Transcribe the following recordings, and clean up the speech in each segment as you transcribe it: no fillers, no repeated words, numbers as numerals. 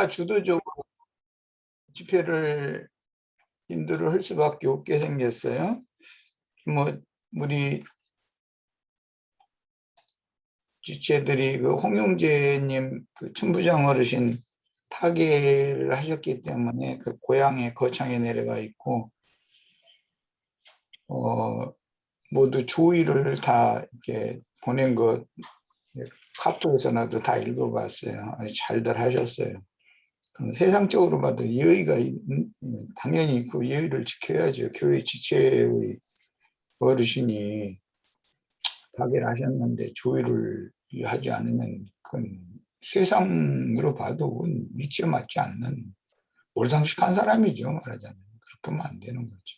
주도적으로 집회를 인도를 할 수밖에 없게 생겼어요. 뭐 우리 주체들이 그 홍용재님 그 춘부장 어르신 타계를 하셨기 때문에 그 고향에 거창에 내려가 있고 모두 조의를 다 이렇게 보낸 거 카톡에서 나도 다 읽어봤어요. 아주 잘들 하셨어요. 그럼 세상적으로 봐도 예의가 당연히 그 예의를 지켜야죠. 교회 지체의 어르신이 타계를 하셨는데 조의를 하지 않으면 그건 세상으로 봐도 그건 위치에 맞지 않는 몰상식한 사람이죠. 말하자면 그렇게 하면 안 되는 거죠.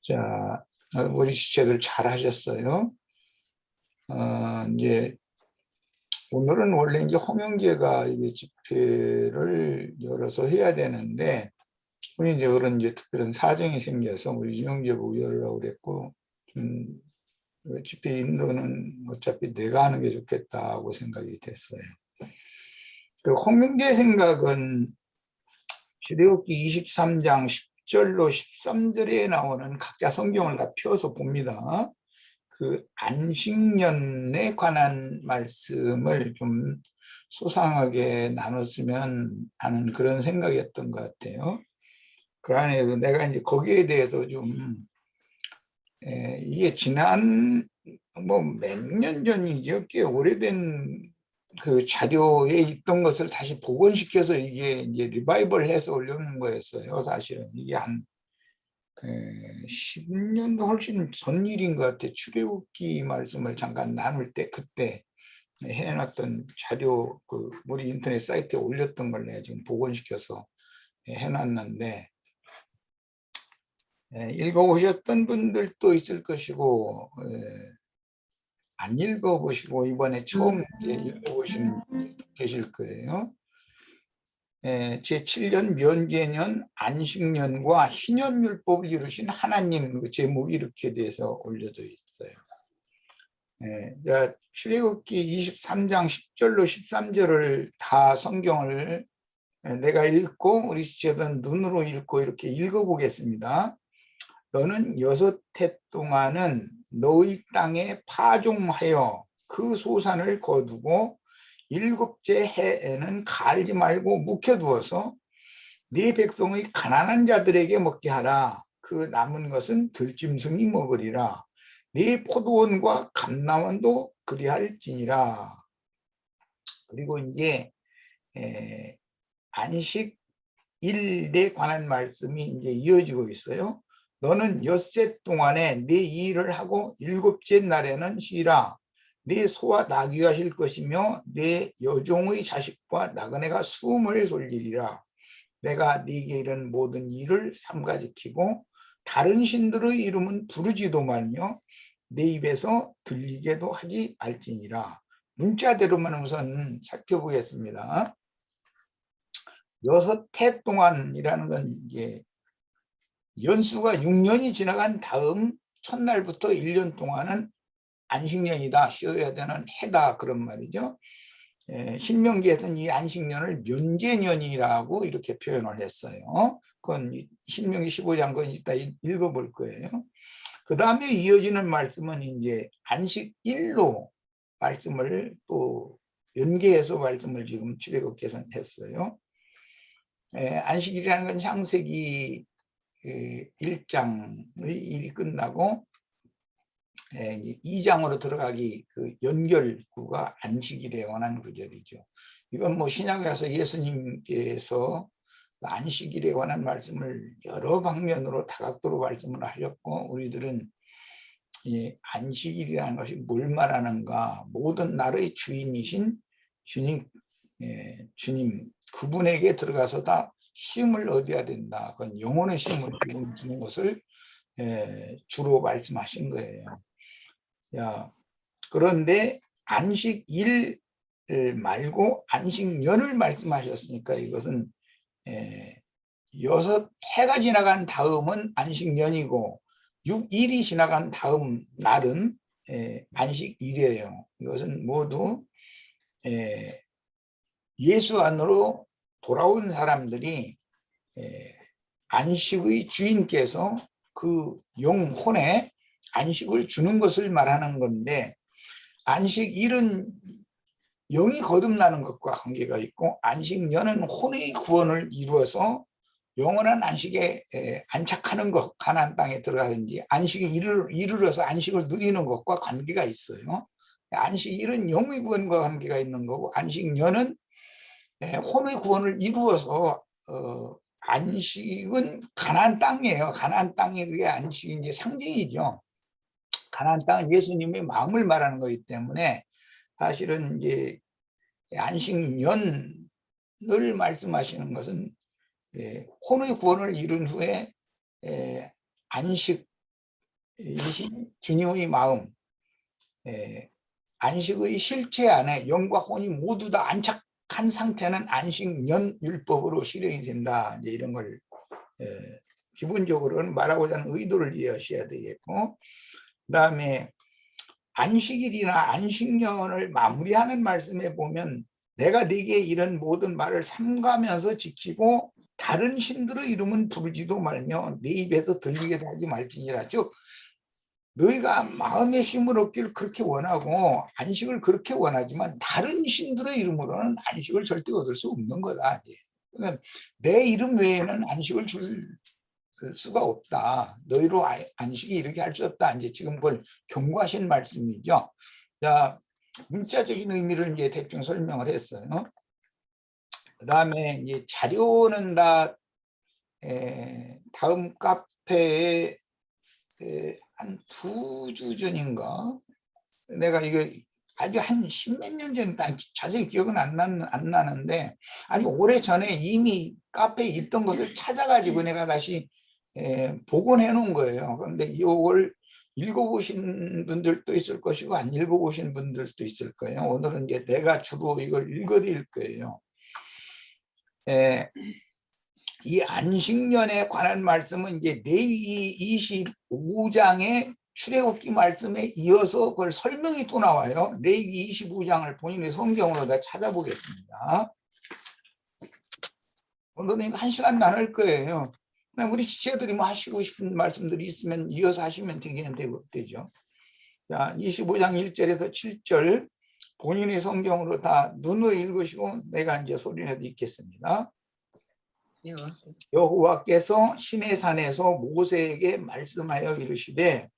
자, 우리 지체들 잘 하셨어요. 이제 오늘은 원래 이제 홍영재가 이게 집회를 열어서 해야 되는데 우리 이제 그런 이제 특별한 사정이 생겨서 우리 윤영재 보고 열으라고 그랬고 집회 인도는 어차피 내가 하는 게 좋겠다고 생각이 됐어요. 그 홍명재 생각은 출애굽기 23장 10절로 13절에 나오는 각자 성경을 다 펴서 봅니다. 그 안식년에 관한 말씀을 좀 소상하게 나눴으면 하는 그런 생각이었던 것 같아요. 그 안에 내가 이제 거기에 대해서 좀 이게 지난 뭐 몇 년 전이죠. 꽤 오래된 그 자료에 있던 것을 다시 복원시켜서 이게 이제 리바이벌해서 올려놓은 거였어요. 사실은 이게 한 10년도 훨씬 전 일인 것 같아요. 출애굽기 말씀을 잠깐 나눌 때 그때 해놨던 자료 그 우리 인터넷 사이트에 올렸던 걸 내가 지금 복원시켜서 해놨는데 읽어보셨던 분들도 있을 것이고 안 읽어보시고 이번에 처음 읽어보시는 분들도 계실 거예요. 제7년 면계년 안식년과 희년율법을 이루신 하나님 그 제목이 이렇게 돼서 올려져 있어요. 출애굽기 23장 10절로 13절을 다 성경을 내가 읽고 우리 지체들은 눈으로 읽고 이렇게 읽어보겠습니다. 너는 6해 동안은 너의 땅에 파종하여 그 소산을 거두고 7째 해에는 갈지 말고 묵혀두어서 네 백성의 가난한 자들에게 먹게 하라. 그 남은 것은 들짐승이 먹으리라. 네 포도원과 감람원도 그리할지니라. 그리고 이제 안식 일에 관한 말씀이 이제 이어지고 있어요. 너는 6해 동안에 네 일을 하고 7째 날에는 쉬라. 네 소와 나귀가 쉴 것이며 네 여종의 자식과 나그네가 숨을 돌리리라. 내가 네게 이른 모든 일을 삼가 지키고 다른 신들의 이름은 부르지도 말며 내 입에서 들리게도 하지 말지니라. 문자대로만 우선 살펴보겠습니다. 6해 동안이라는 건 이게 연수가 6년이 지나간 다음 첫날부터 1년 동안은 안식년이다, 쉬어야 되는 해다 그런 말이죠. 신명기에서는 이 안식년을 면제년이라고 이렇게 표현을 했어요. 그건 신명기 15장 건 이따 읽어볼 거예요. 그 다음에 이어지는 말씀은 이제 안식일로 말씀을 또 연계해서 말씀을 지금 출애굽기에서는 했어요. 안식일이라는 건 창세기 1장의 일이 끝나고 2장으로 들어가기 그 연결구가 안식일에 관한 구절이죠. 이건 뭐 신약에 가서 예수님께서 안식일에 관한 말씀을 여러 방면으로 다각도로 말씀을 하셨고 우리들은 이 안식일이라는 것이 뭘 말하는가, 모든 날의 주인이신 주님 그분에게 들어가서 다 쉼을 얻어야 된다. 그건 영혼의 쉼을 주는 것을 주로 말씀하신 거예요. 그런데 안식일 말고 안식년을 말씀하셨으니까 이것은 6해가 지나간 다음은 안식년이고 6일이 지나간 다음 날은 안식일이에요. 이것은 모두 예수 안으로 돌아온 사람들이 안식의 주인께서 그 영혼에 안식을 주는 것을 말하는 건데, 안식일은 영이 거듭나는 것과 관계가 있고, 안식년은 혼의 구원을 이루어서 영원한 안식에 안착하는 것, 가나안 땅에 들어가든지 안식에 이르러서 안식을 누리는 것과 관계가 있어요. 안식일은 영의 구원과 관계가 있는 거고, 안식년은 혼의 구원을 이루어서 안식은 가나안 땅이에요. 가나안 땅이 그게 안식이 이제 상징이죠. 가나안 땅은 예수님의 마음을 말하는 거기 때문에 사실은 이제 안식년을 말씀하시는 것은 혼의 구원을 이룬 후에 안식이신 주님의 마음, 안식의 실체 안에 영과 혼이 모두 다 안착한 상태는 안식년 율법으로 실행이 된다. 이제 이런 걸 기본적으로는 말하고자 하는 의도를 이해하셔야 되겠고, 그다음에 안식일이나 안식년을 마무리하는 말씀에 보면 내가 네게 이런 모든 말을 삼가면서 지키고 다른 신들의 이름은 부르지도 말며 네 입에서 들리게도 하지 말지니라. 즉 너희가 마음의 쉼을 얻기를 그렇게 원하고 안식을 그렇게 원하지만 다른 신들의 이름으로는 안식을 절대 얻을 수 없는 거다. 그러니까 내 이름 외에는 안식을 줄 수가 없다. 너희로 안식이 이렇게 할 수 없다. 이제 지금 그걸 경고하신 말씀이죠. 자, 문자적인 의미를 이제 대충 설명을 했어요. 그 다음에 이제 자료는 다 다음 카페에 한 2주 전인가 내가 이거 아주 한 10몇 년 전, 자세히 기억은 안 나는데 아주 오래 전에 이미 카페에 있던 것을 찾아가지고 내가 다시 복원해 놓은 거예요. 그런데 이걸 읽어보신 분들도 있을 것이고 안 읽어보신 분들도 있을 거예요. 오늘은 이제 내가 주로 이걸 읽어드릴 거예요. 이 안식년에 관한 말씀은 이제 레위기 25장의 출애굽기 말씀에 이어서 그걸 설명이 또 나와요. 레위기 25장을 본인의 성경으로 다 찾아보겠습니다. 오늘은 1시간 나눌 거예요. 우리 지체들이 뭐 하시고 싶은 말씀들이 있으면 이어서 하시면 되죠. 자, 25장 1절에서 7절 본인의 성경으로 다 눈으로 읽으시고 내가 이제 소리내도 읽겠습니다. 여호와께서 시내산에서 모세에게 말씀하여 이르시되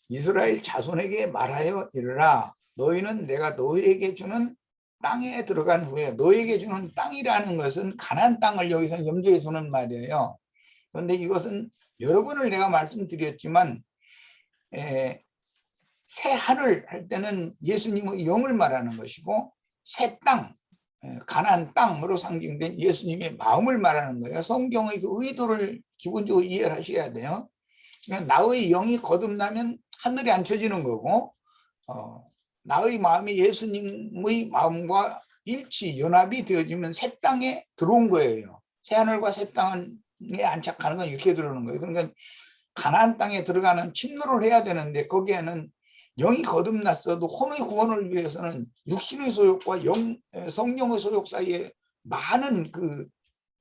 이스라엘 자손에게 말하여 이르라. 너희는 내가 너희에게 주는 땅에 들어간 후에, 너희에게 주는 땅이라는 것은 가나안 땅을 여기서 염두에 두는 말이에요. 그런데 이것은 여러 번을 내가 말씀드렸지만 새 하늘 할 때는 예수님의 영을 말하는 것이고, 새 땅, 가나안 땅으로 상징된 예수님의 마음을 말하는 거예요. 성경의 그 의도를 기본적으로 이해를 하셔야 돼요. 나의 영이 거듭나면 하늘에 앉혀지는 거고, 나의 마음이 예수님의 마음과 일치, 연합이 되어지면 새 땅에 들어온 거예요. 새 하늘과 새 땅에 안착하는 건 이렇게 들어오는 거예요. 그러니까 가나안 땅에 들어가는 침노를 해야 되는데 거기에는 영이 거듭났어도 혼의 구원을 위해서는 육신의 소욕과 성령의 소욕 사이에 많은 그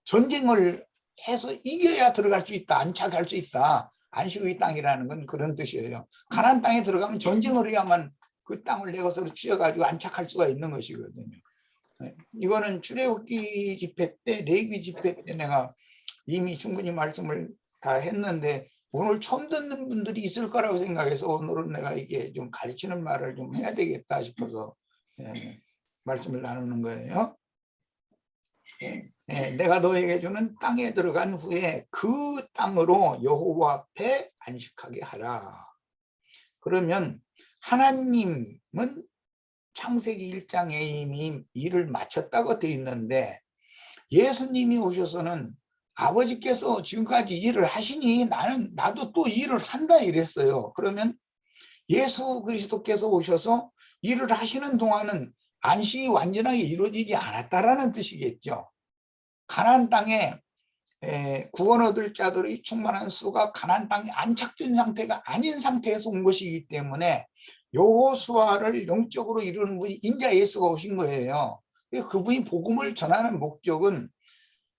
전쟁을 해서 이겨야 들어갈 수 있다, 안착할 수 있다. 안식의 땅이라는 건 그런 뜻이에요. 가나안 땅에 들어가면 전쟁을 해야만 그 땅을 내 것으로 취해가지고 안착할 수가 있는 것이거든요. 이거는 출애굽기 집회 때, 레위기 집회 때 내가 이미 충분히 말씀을 다 했는데 오늘 처음 듣는 분들이 있을 거라고 생각해서 오늘은 내가 이게 좀 가르치는 말을 좀 해야 되겠다 싶어서 말씀을 나누는 거예요. 내가 너에게 주는 땅에 들어간 후에 그 땅으로 여호와 앞에 안식하게 하라. 그러면 하나님은 창세기 1장에 이미 일을 마쳤다고 되어 있는데 예수님이 오셔서는 아버지께서 지금까지 일을 하시니 나도 또 일을 한다 이랬어요. 그러면 예수 그리스도께서 오셔서 일을 하시는 동안은 안식이 완전하게 이루어지지 않았다라는 뜻이겠죠. 가나안 땅에 구원 얻을 자들의 충만한 수가 가나안 땅에 안착된 상태가 아닌 상태에서 온 것이기 때문에 여호수아를 영적으로 이루는 분이 인자 예수가 오신 거예요. 그분이 복음을 전하는 목적은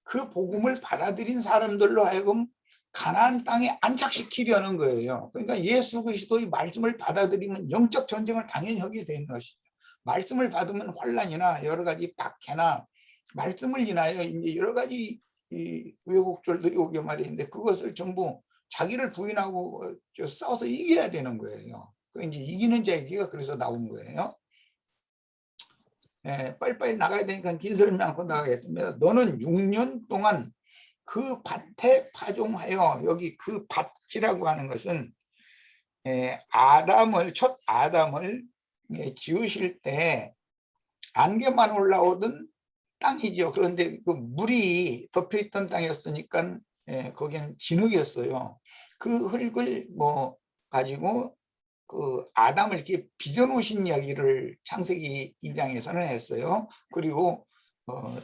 그 복음을 받아들인 사람들로 하여금 가나안 땅에 안착시키려는 거예요. 그러니까 예수 그리스도의 말씀을 받아들이면 영적 전쟁을 당연히 하게 되는 것이죠. 말씀을 받으면 환난이나 여러 가지 박해나 말씀을 인하여 이제 여러 가지 이 왜곡절들이 오게 말이는데 그것을 전부 자기를 부인하고 싸워서 이겨야 되는 거예요. 그 이제 이기는 자 얘기가 그래서 나온 거예요. 빨리빨리 나가야 되니까 긴 설명하고 나가겠습니다. 너는 6년 동안 그 밭에 파종하여, 여기 그 밭이라고 하는 것은 첫 아담을 지으실 때 안개만 올라오던 땅이죠. 그런데 그 물이 덮여있던 땅이었으니까 거기는 진흙이었어요. 그 흙을 가지고 그 아담을 이렇게 빚어놓으신 이야기를 창세기 2장에서는 했어요. 그리고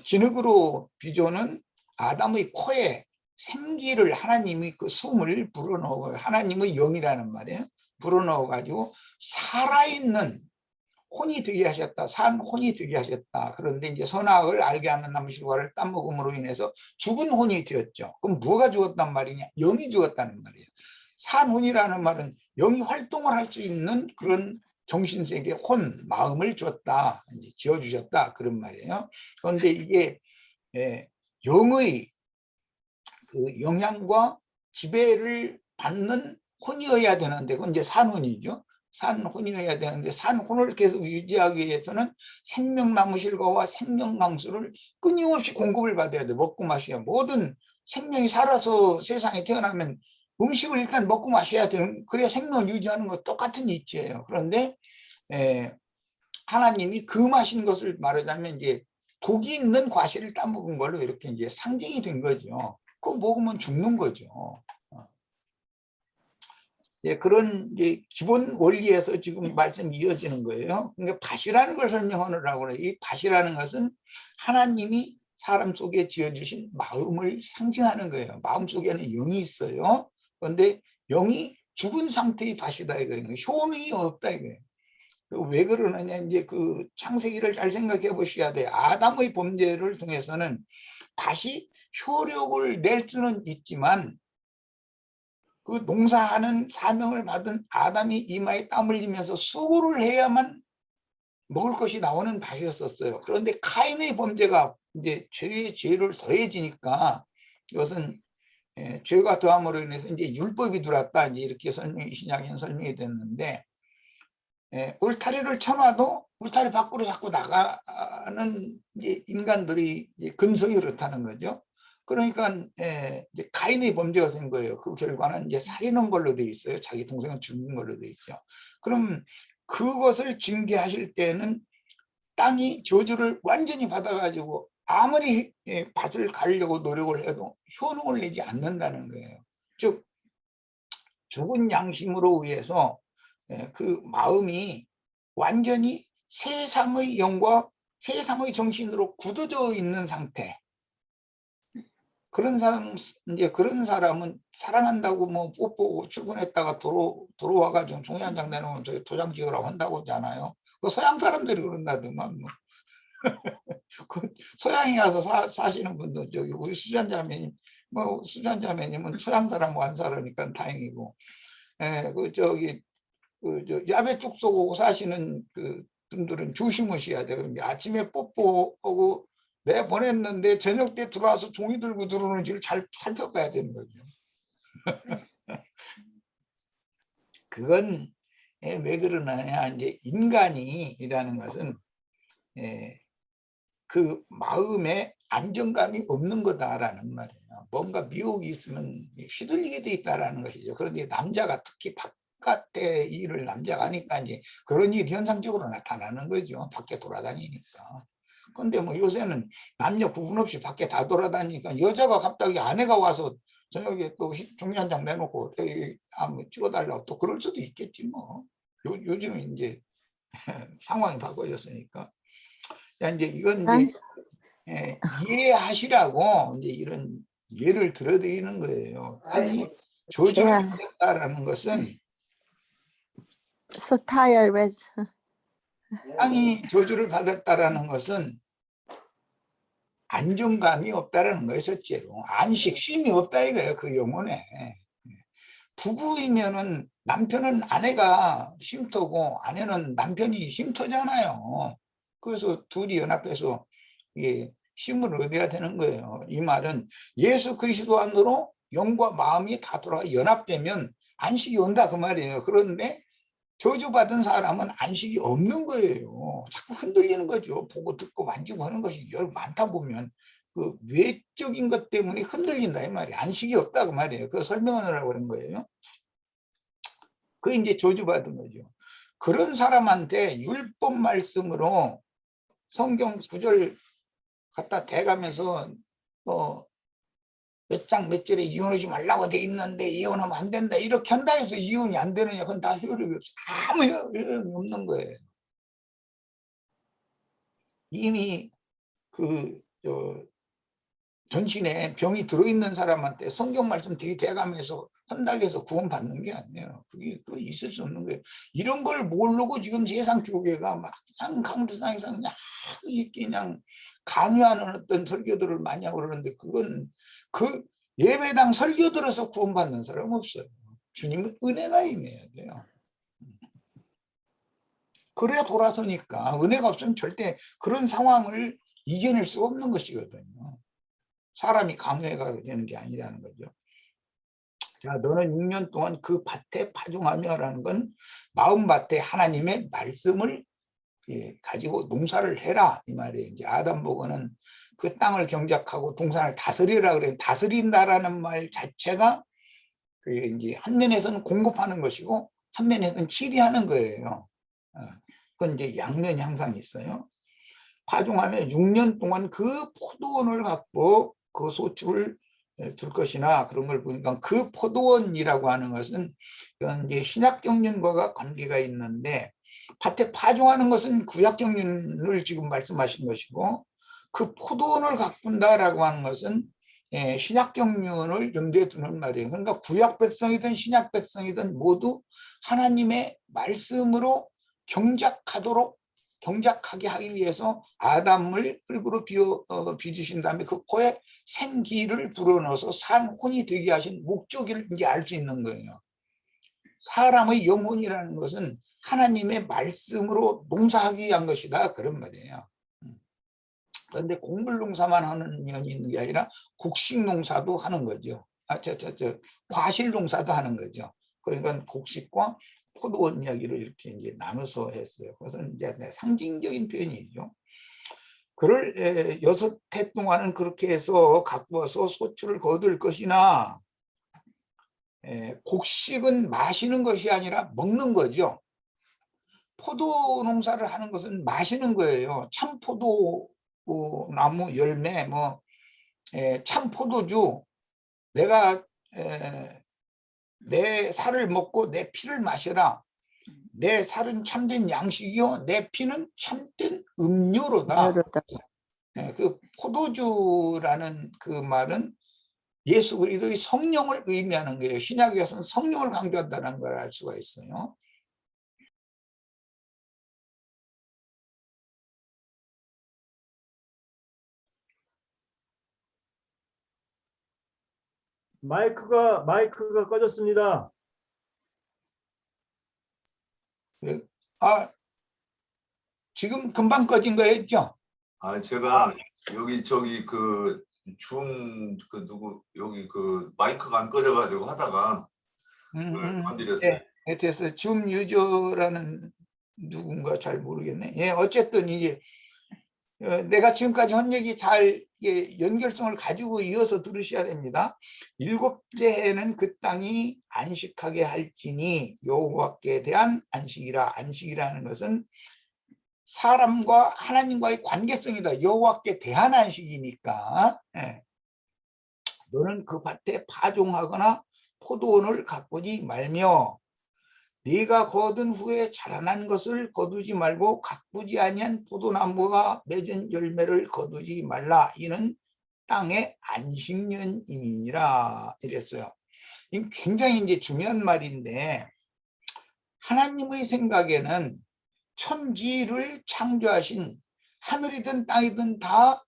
진흙으로 빚어놓은 아담의 코에 생기를 하나님이 그 숨을 불어넣어, 하나님의 영이라는 말이에요. 불어넣어 가지고 살아있는 혼이 되게 하셨다. 산 혼이 되게 하셨다. 그런데 이제 선악을 알게 하는 나무실과를 따먹음으로 인해서 죽은 혼이 되었죠. 그럼 뭐가 죽었단 말이냐? 영이 죽었다는 말이에요. 산 혼이라는 말은 영이 활동을 할 수 있는 그런 정신세계 혼, 마음을 줬다. 지어주셨다. 그런 말이에요. 그런데 이게 영의 그 영향과 지배를 받는 혼이어야 되는데 그건 이제 산혼이죠. 산혼이어야 되는데 산혼을 계속 유지하기 위해서는 생명나무실과와 생명강수를 끊임없이 공급을 받아야 돼. 먹고 마셔야. 모든 생명이 살아서 세상에 태어나면 음식을 일단 먹고 마셔야 되는, 그래야 생명을 유지하는 것 똑같은 이치예요. 그런데 하나님이 금하신 것을 말하자면 이제 독이 있는 과실을 따먹은 걸로 이렇게 이제 상징이 된 거죠. 그거 먹으면 죽는 거죠. 그런 이제 기본 원리에서 지금 말씀이 이어지는 거예요. 그러니까 밭이라는 걸 설명하느라고 그래요. 이 밭이라는 것은 하나님이 사람 속에 지어주신 마음을 상징하는 거예요. 마음 속에는 영이 있어요. 그런데 영이 죽은 상태의 밭이다 이거예요. 효능이 없다 이거예요. 왜 그러느냐, 이제 그 창세기를 잘 생각해 보셔야 돼요. 아담의 범죄를 통해서는 밭이 효력을 낼 수는 있지만 그 농사하는 사명을 받은 아담이 이마에 땀 흘리면서 수고를 해야만 먹을 것이 나오는 밭이었었어요. 그런데 카인의 범죄가 이제 죄의 죄를 더해지니까 이것은 죄가 더함으로 인해서 이제 율법이 들어왔다, 이제 이렇게 신약에는 설명이 됐는데, 울타리를 쳐놔도 울타리 밖으로 자꾸 나가는 이제 인간들이 이제 근성이 그렇다는 거죠. 그러니까 이제 가인의 범죄가 된 거예요. 그 결과는 이제 살인한 걸로 돼 있어요. 자기 동생은 죽은 걸로 돼 있죠. 그럼 그것을 징계하실 때는 땅이 저주를 완전히 받아가지고 아무리 밭을 가려고 노력을 해도 효능을 내지 않는다는 거예요. 즉 죽은 양심으로 의해서 그 마음이 완전히 세상의 영과 세상의 정신으로 굳어져 있는 상태. 그런 사람, 이제 그런 사람은 사랑한다고 뭐 뽀뽀고 출근했다가 들어와가지고 종이 한 장 내놓으면 저희 도장 찍으라고 한다고 하잖아요. 그 서양 사람들이 그런다더만 뭐. 그 서양에 가서 사시는 분도 저기 우리 수잔자매님, 뭐 수잔자매님은 서양 사람 안 살으니까 다행이고, 그 저기 저 야외 축소 오고 사시는 그 분들은 조심하셔야 돼요. 그러니까 아침에 뽀뽀하고 내 보냈는데 저녁 때 들어와서 종이 들고 들어오는지를 잘 살펴봐야 되는 거죠. 그건 왜 그러느냐, 이제 인간이라는 것은 그 마음에 안정감이 없는 거다라는 말이에요. 뭔가 미혹이 있으면 휘둘리게 돼 있다라는 것이죠. 그런데 남자가 특히 바깥의 일을 남자가 하니까 이제 그런 일이 현상적으로 나타나는 거죠. 밖에 돌아다니니까. 근데 뭐 요새는 남녀 구분 없이 밖에 다 돌아다니니까 여자가 갑자기 아내가 와서 저녁에 또 종이 한 장 내놓고 한번 찍어달라고 또 그럴 수도 있겠지 뭐. 요즘은 이제 상황이 바꿔졌으니까. 이제 이건 이제 이해하시라고 이제 이런 예를 들어드리는 거예요. 아니 저주를 받았다라는 것은 So tired with 땅이 저주를 받았다라는 것은 안정감이 없다라는 거예요. 첫째로 안식, 쉼이 없다 이거예요. 그 영혼에. 부부이면은 남편은 아내가 쉼터고 아내는 남편이 쉼터잖아요. 그래서 둘이 연합해서 쉼을 얻어야 되는 거예요. 이 말은 예수 그리스도 안으로 영과 마음이 다 돌아가 연합되면 안식이 온다 그 말이에요. 그런데 저주받은 사람은 안식이 없는 거예요. 자꾸 흔들리는 거죠. 보고 듣고 만지고 하는 것이 많다 보면 그 외적인 것 때문에 흔들린다 이 말이에요. 안식이 없다 그 말이에요. 그거 설명하느라고 그런 거예요. 그 이제 저주받은 거죠. 그런 사람한테 율법 말씀으로 성경 구절 갖다 대가면서 몇 장 몇 절에 이혼하지 말라고 돼 있는데 이혼하면 안 된다 이렇게 한다 해서 이혼이 안 되느냐 그건 다 효력이 없어. 아무 효력이 없는 거예요. 이미 전신에 병이 들어있는 사람한테 성경 말씀 들이대가면서 헌당해서 구원받는 게 아니에요. 그게 있을 수 없는 거예요. 이런 걸 모르고 지금 세상 교회가 막 강도상에서 그냥 강요하는 어떤 설교들을 많이 하고 그러는데 그건 그 예배당 설교 들어서 구원받는 사람은 없어요. 주님은 은혜가 임해야 돼요. 그래야 돌아서니까 은혜가 없으면 절대 그런 상황을 이겨낼 수가 없는 것이거든요. 사람이 강요가 되는 게 아니라는 거죠. 자, 너는 6년 동안 그 밭에 파종하며라는 건 마음밭에 하나님의 말씀을 가지고 농사를 해라 이 말이에요. 이제 아담 보고는 그 땅을 경작하고 동산을 다스리라 그래요. 다스린다라는 말 자체가 이제 한 면에서는 공급하는 것이고 한 면에서는 치리하는 거예요. 그건 이제 양면이 항상 있어요. 파종하면 6년 동안 그 포도원을 갖고 그 소출을 줄 것이나 그런 걸 보니까 그 포도원이라고 하는 것은 이제 신약 경륜과 관계가 있는데 밭에 파종하는 것은 구약 경륜을 지금 말씀하신 것이고 그 포도원을 가꾼다라고 하는 것은 신약 경륜을 염두에 두는 말이에요. 그러니까 구약 백성이든 신약 백성이든 모두 하나님의 말씀으로 경작하게 하기 위해서 아담을 흙으로 빚으신 다음에 그 코에 생기를 불어넣어서 산 혼이 되게 하신 목적을 이제 알 수 있는 거예요. 사람의 영혼이라는 것은 하나님의 말씀으로 농사하기 위한 것이다 그런 말이에요. 그런데 곡물 농사만 하는 년이 있는 게 아니라 곡식 농사도 하는 거죠. 과실 농사도 하는 거죠. 그러니까 곡식과 포도원 이야기를 이렇게 이제 나눠서 했어요. 그것은 이제 상징적인 표현이죠. 그를 6해 동안은 그렇게 해서 가꾸어서 소출을 거둘 것이나 곡식은 마시는 것이 아니라 먹는 거죠. 포도 농사를 하는 것은 마시는 거예요. 참포도 나무 열매, 참포도주. 내가 내 살을 먹고 내 피를 마셔라. 내 살은 참된 양식이요 내 피는 참된 음료로다. 그 포도주라는 그 말은 예수 그리스도의 성령을 의미하는 거예요. 신약에서는 성령을 강조한다는 걸 알 수가 있어요. 마이크가 꺼졌습니다. 지금 금방 꺼진 거였죠? 제가 여기 저기 누구 여기 마이크가 안 꺼져가지고 하다가 건드렸어요. 네, 됐어요. 줌 유저라는 누군가 잘 모르겠네. 예, 어쨌든 이게 내가 지금까지 한 얘기 잘 연결성을 가지고 이어서 들으셔야 됩니다. 7째 해는 그 땅이 안식하게 할지니 여호와께 대한 안식이라. 안식이라는 것은 사람과 하나님과의 관계성이다. 여호와께 대한 안식이니까 너는 그 밭에 파종하거나 포도원을 가꾸지 말며 네가 거둔 후에 자라난 것을 거두지 말고 가꾸지 아니한 포도나무가 맺은 열매를 거두지 말라. 이는 땅의 안식년임이니라 이랬어요. 이 굉장히 이제 중요한 말인데 하나님의 생각에는 천지를 창조하신 하늘이든 땅이든 다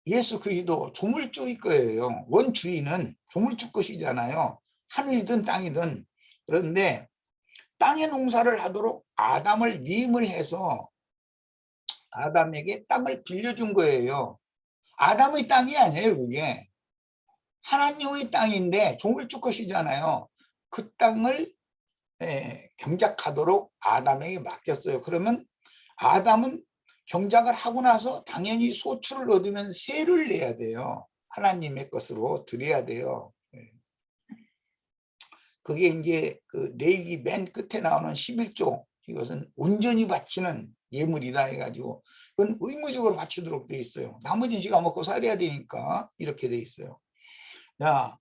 예수 그리스도 조물주의 거예요. 원주인은 조물주 것이잖아요. 하늘이든 땅이든. 그런데 땅의 농사를 하도록 아담을 위임을 해서 아담에게 땅을 빌려준 거예요. 아담의 땅이 아니에요, 그게. 하나님의 땅인데 조물주 것이잖아요. 그 땅을 경작하도록 아담에게 맡겼어요. 그러면 아담은 경작을 하고 나서 당연히 소출을 얻으면 세를 내야 돼요. 하나님의 것으로 드려야 돼요. 그게 이제 그 레위기 맨 끝에 나오는 11조, 이것은 온전히 바치는 예물이다 해가지고 그건 의무적으로 바치도록 돼 있어요. 나머지는 지가 먹고 살아야 되니까 이렇게 돼 있어요. 자,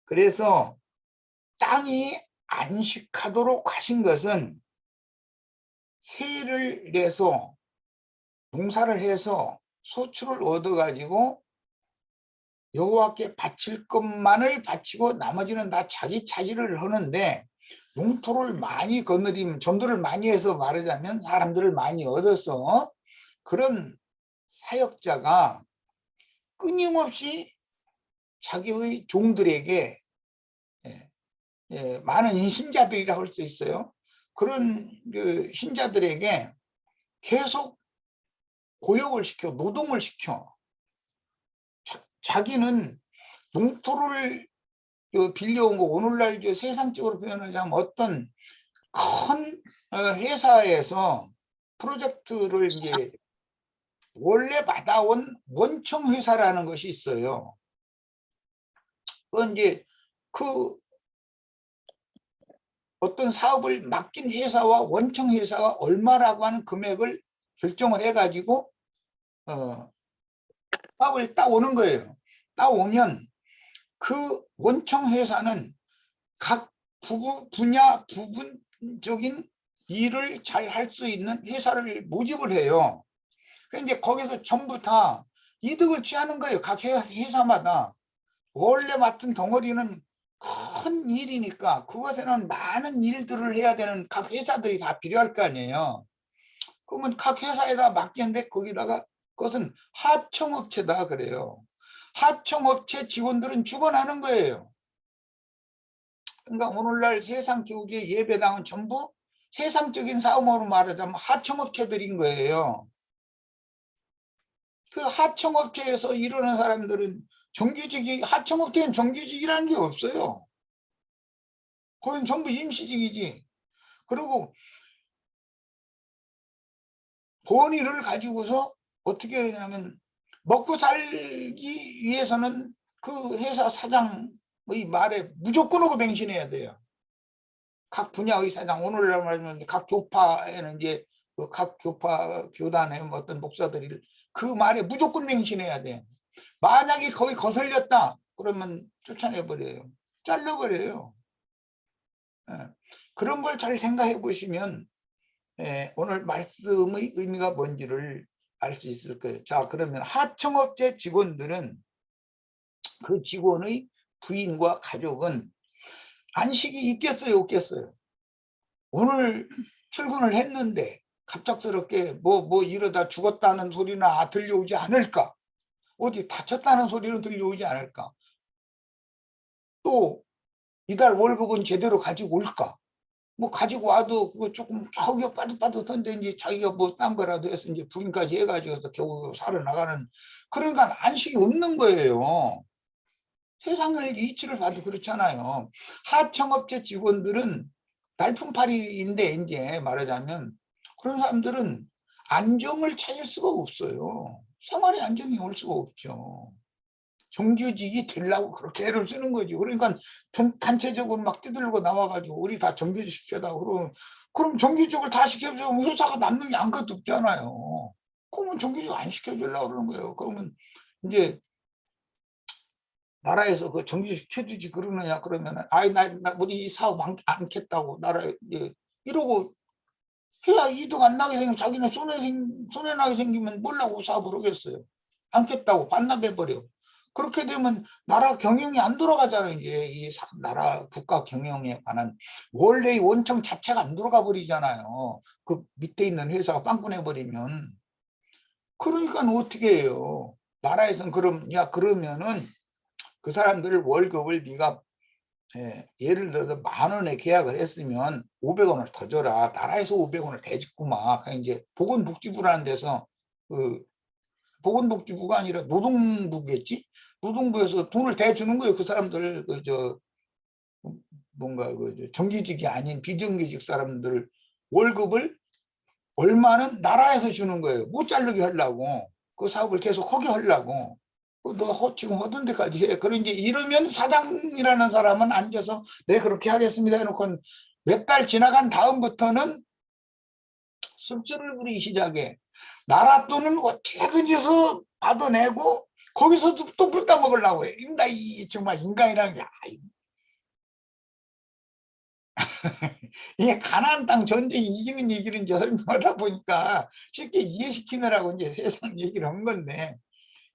그래서 땅이 안식하도록 하신 것은 세를 내서 농사를 해서 소출을 얻어가지고 여호와께 바칠 것만을 바치고 나머지는 다 자기 차지를 하는데, 농토를 많이 거느리면, 전도를 많이 해서 말하자면 사람들을 많이 얻어서 그런 사역자가 끊임없이 자기의 종들에게 많은 신자들이라고 할 수 있어요. 그런 그 신자들에게 계속 고역을 시켜, 노동을 시켜. 자기는 농토를 빌려온 거, 오늘날 세상적으로 표현하자면 어떤 큰 회사에서 프로젝트를 이제 원래 받아온 원청 회사라는 것이 있어요. 그건 이제 그 어떤 사업을 맡긴 회사와 원청 회사가 얼마라고 하는 금액을 결정을 해가지고 사업을 따오는 거예요. 따오면 그 원청 회사는 각 분야 부분적인 일을 잘 할 수 있는 회사를 모집을 해요. 그러니까 이제 거기서 전부 다 이득을 취하는 거예요. 각 회사마다. 원래 맡은 덩어리는 큰 일이니까 그것에는 많은 일들을 해야 되는 각 회사들이 다 필요할 거 아니에요. 그러면 각 회사에다 맡겼는데 거기다가 그것은 하청업체다 그래요. 하청업체 직원들은 죽어나는 거예요. 그러니까 오늘날 세상 교육의 예배당은 전부 세상적인 사업으로 말하자면 하청업체들인 거예요. 그 하청업체에서 일하는 사람들은 정규직이, 하청업체는 정규직이라는 게 없어요. 거긴 전부 임시직이지. 그리고 권위를 가지고서 어떻게 하냐면 먹고 살기 위해서는 그 회사 사장의 말에 무조건 하고 맹신해야 돼요. 각 분야의 사장, 오늘날 말하면 각 교파에는 이제 각 교파 교단의 어떤 목사들이 그 말에 무조건 맹신해야 돼. 만약에 거기 거슬렸다 그러면 쫓아내버려요. 잘라버려요. 그런 걸 잘 생각해 보시면 오늘 말씀의 의미가 뭔지를 알 수 있을 거예요. 자, 그러면 하청업체 직원들은 그 직원의 부인과 가족은 안식이 있겠어요, 없겠어요? 오늘 출근을 했는데 갑작스럽게 뭐 이러다 죽었다는 소리나 들려오지 않을까? 어디 다쳤다는 소리는 들려오지 않을까? 또 이달 월급은 제대로 가지고 올까? 뭐 가지고 와도 그거 조금 겨우겨우 빠듯빠듯한데 이제 자기가 뭐 딴 거라도 해서 이제 부인까지 해가지고 겨우 살아나가는, 그러니까 안식이 없는 거예요. 세상을 이치를 봐도 그렇잖아요. 하청업체 직원들은 날품팔이인데 이제 말하자면 그런 사람들은 안정을 찾을 수가 없어요. 생활에 안정이 올 수가 없죠. 정규직이 되려고 그렇게 애를 쓰는 거지. 그러니까 단체적으로 막 뛰들고 나와가지고 우리 다 정규직 시켜달라고 그럼 정규직을 다 시켜주면 회사가 남는 게 아무것도 없잖아요. 그러면 정규직 안 시켜주려고 그러는 거예요. 그러면 이제 나라에서 그 정규직 시켜주지 그러느냐 그러면은 아이 나 우리 이 사업 않겠다고 나라에 이러고 해야 이득 안 나게 생기면 자기는 손해 나게 생기면 뭘라고 사업을 하겠어요. 않겠다고 반납해버려. 그렇게 되면 나라 경영이 안 돌아가잖아요. 이제 이 나라 국가 경영에 관한 원래의 원청 자체가 안 돌아가 버리잖아요. 그 밑에 있는 회사가 빵꾸내 버리면. 그러니까 어떻게 해요? 나라에서는 그러면은 그 사람들 월급을 네가 예를 들어서 10,000원에 계약을 했으면 500원을 더 줘라. 나라에서 500원을 대주구만. 이제 보건복지부라는 데서 그 보건복지부가 아니라 노동부겠지? 노동부에서 돈을 대주는 거예요. 그 사람들 뭔가 정규직이 아닌 비정규직 사람들 월급을 얼마는 나라에서 주는 거예요. 못 자르게 하려고. 그 사업을 계속 하게 하려고. 너 지금 하던 데까지 해. 그러 이제 이러면 사장이라는 사람은 앉아서 네 그렇게 하겠습니다 해놓고 몇 달 지나간 다음부터는 술줄을 부리기 시작해. 나라 돈은 어떻게든지 해서 받아내고 거기서 또 불다 먹으려고 해. 정말 인간이란 게 이게 가나안 땅 전쟁 이기는 얘기를 이제 설명하다 보니까 쉽게 이해시키느라고 이제 세상 얘기를 한 건데,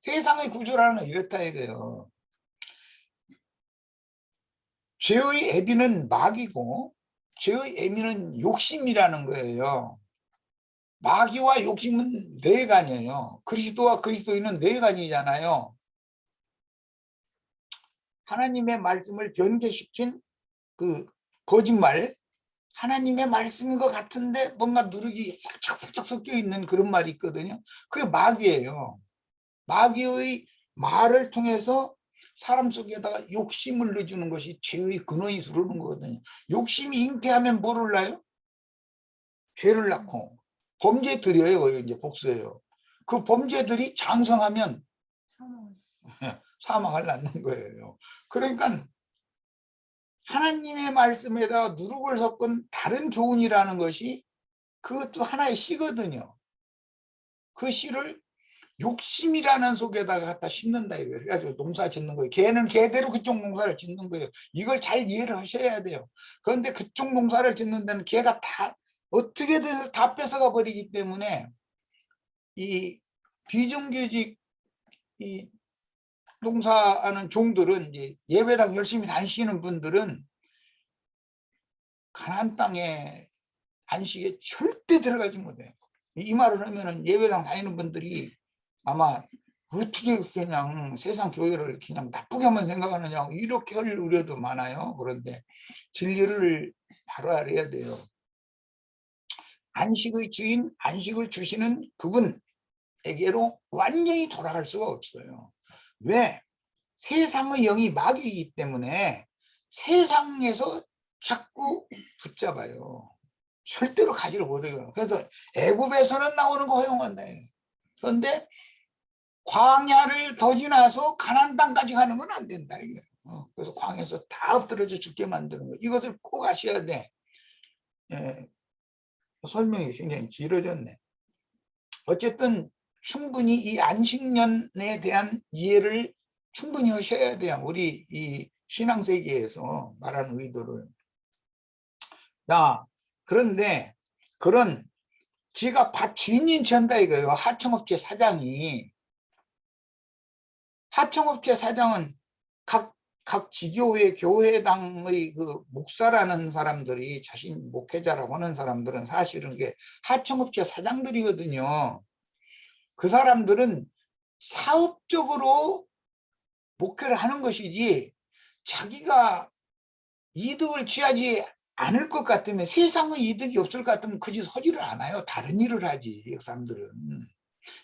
세상의 구조라는 건 이렇다 이거예요. 죄의 애비는 마귀고 죄의 애미는 욕심이라는 거예요. 마귀와 욕심은 내간이에요. 그리스도와 그리스도인은 내간이잖아요. 하나님의 말씀을 변개시킨 그 거짓말, 하나님의 말씀인 것 같은데 뭔가 누룩이 살짝살짝 섞여 있는 그런 말이 있거든요. 그게 마귀예요. 마귀의 말을 통해서 사람 속에다가 욕심을 넣어주는 것이 죄의 근원이 들어오는 거거든요. 욕심이 잉태하면 뭐를 낳아요? 죄를 낳고 범죄들이에요. 이제 복수예요. 그 범죄들이 장성하면 사망을 낳는 거예요. 그러니까 하나님의 말씀에다가 누룩을 섞은 다른 교훈이라는 것이 그것도 하나의 씨거든요. 그 씨를 욕심이라는 속에다가 갖다 심는다 이거예요. 그래가지고 농사 짓는 거예요. 걔는 걔대로 그쪽 농사를 짓는 거예요. 이걸 잘 이해를 하셔야 돼요. 그런데 그쪽 농사를 짓는 데는 걔가 다 어떻게든 다 뺏어가 버리기 때문에 이 비정규직 이 농사하는 종들은 이제 예배당 열심히 다니시는 분들은 가나안 땅에 안식에 절대 들어가지 못해요. 이 말을 하면은 예배당 다니는 분들이 아마 어떻게 그냥 세상 교회를 그냥 나쁘게만 생각하느냐 이렇게 할 우려도 많아요. 그런데 진리를 바로 알아야 돼요. 안식의 주인, 안식을 주시는 그분에게로 완전히 돌아갈 수가 없어요. 왜? 세상의 영이 마귀이기 때문에 세상에서 자꾸 붙잡아요. 절대로 가지를 못해요. 그래서 애굽에서는 나오는 거 허용한다. 그런데 광야를 더 지나서 가나안 땅까지 가는 건 안 된다. 그래서 광야에서 다 엎드려져 죽게 만드는 거. 이것을 꼭 아셔야 돼. 설명이 굉장히 길어졌네. 어쨌든 충분히 이 안식년에 대한 이해를 충분히 하셔야 돼요. 우리 이 신앙세계에서 말하는 의도를. 자, 그런데 그런 지가 밭 주인인 천다 이거예요. 하청업체 사장이. 하청업체 사장은 각 지교회 교회당의 그 목사라는 사람들이 자신 목회자라고 하는 사람들은 사실은 그게 하청업체 사장들이거든요. 그 사람들은 사업적으로 목회를 하는 것이지 자기가 이득을 취하지 않을 것 같으면 세상의 이득이 없을 것 같으면 그 짓 하지를 않아요. 다른 일을 하지 이 사람들은.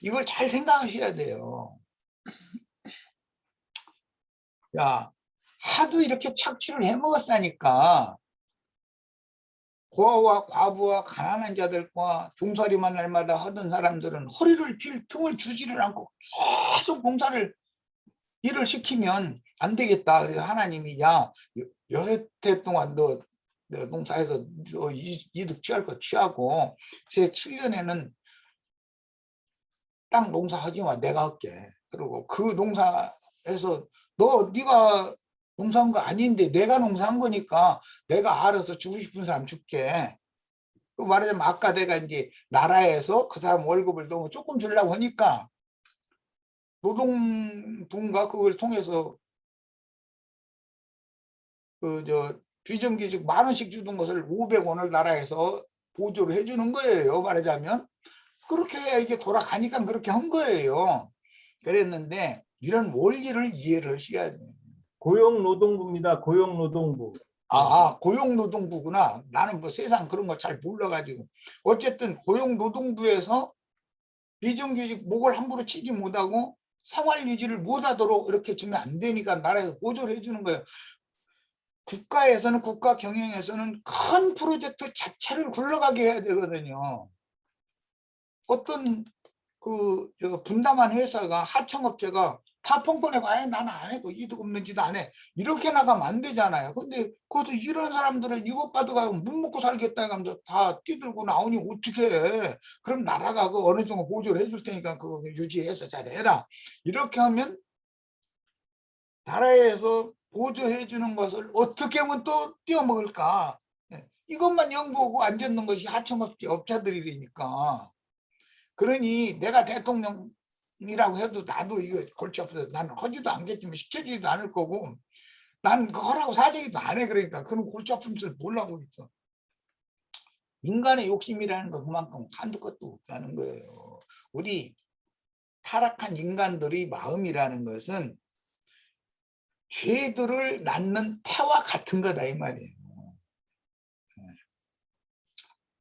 이걸 잘 생각하셔야 돼요. 야, 하도 이렇게 착취를 해먹었으니까 고아와 과부와 가난한 자들과 종살이만 날마다 하던 사람들은 허리를 필 틈을 주지를 않고 계속 봉사를 일을 시키면 안 되겠다. 그래서 하나님이 야 6해 동안 너 농사에서 너 이득 취할 거 취하고 제 7년에는 땅 농사하지 마. 내가 할게. 그리고 그 농사에서 네가 농사한 거 아닌데 내가 농사한 거니까 내가 알아서 주고 싶은 사람 줄게. 그 말하자면 아까 내가 이제 나라에서 그 사람 월급을 너무 조금 주려고 하니까 노동부인가 그걸 통해서 비정규직 10,000원씩 주던 것을 500원을 나라에서 보조를 해주는 거예요. 말하자면 그렇게 해야 이게 돌아가니까 그렇게 한 거예요. 그랬는데 이런 원리를 이해를 하셔야 돼요. 고용노동부입니다. 고용노동부. 고용노동부구나. 나는 뭐 세상 그런 거 잘 몰라가지고. 어쨌든 고용노동부에서 비정규직 목을 함부로 치지 못하고 생활 유지를 못하도록 이렇게 주면 안 되니까 나라에서 보조를 해주는 거예요. 국가에서는, 국가 경영에서는 큰 프로젝트 자체를 굴러가게 해야 되거든요. 어떤 분담한 회사가, 하청업체가 다 펑펑내고 아예 나는 안 해. 그 이득 없는 짓 안 해. 이렇게 나가면 안 되잖아요. 근데 거기서 이런 사람들은 이것 받아가고 못 먹고 살겠다 하면서 다 뛰들고 나오니 어떻게 해. 그럼 나라가 그 어느 정도 보조를 해줄 테니까 그거 유지해서 잘해라. 이렇게 하면 나라에서 보조해 주는 것을 어떻게 하면 또 띄어먹을까. 이것만 연구하고 앉았는 것이 하청업체 업자들이니까. 그러니 내가 대통령이라고 해도 나도 이거 골치 아프다. 나는 하지도 않겠지만 시켜주지도 않을 거고 난 그거 하라고 사정이도 안 해. 그러니까 그런 골치 아픈 짓을 몰라고 있어. 인간의 욕심이라는 거 그만큼 한두 것도 없다는 거예요. 우리 타락한 인간들의 마음이라는 것은 죄들을 낳는 태와 같은 거다 이 말이에요.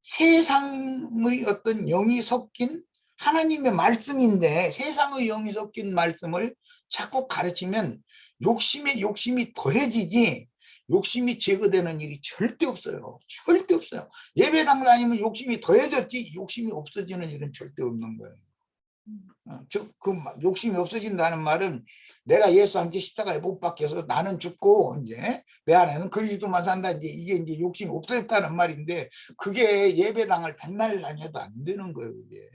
세상의 어떤 영이 섞인 하나님의 말씀인데 세상의 영이 섞인 말씀을 자꾸 가르치면 욕심이 더해지지 욕심이 제거되는 일이 절대 없어요. 절대 없어요. 예배당 다니면 욕심이 더해졌지 욕심이 없어지는 일은 절대 없는 거예요. 그 욕심이 없어진다는 말은 내가 예수 함께 십자가에 못 박혀서 나는 죽고 이제 내 안에는 그리스도만 산다 이게 이제 욕심이 없어졌다는 말인데 그게 예배당을 백날 다녀도 안 되는 거예요. 그게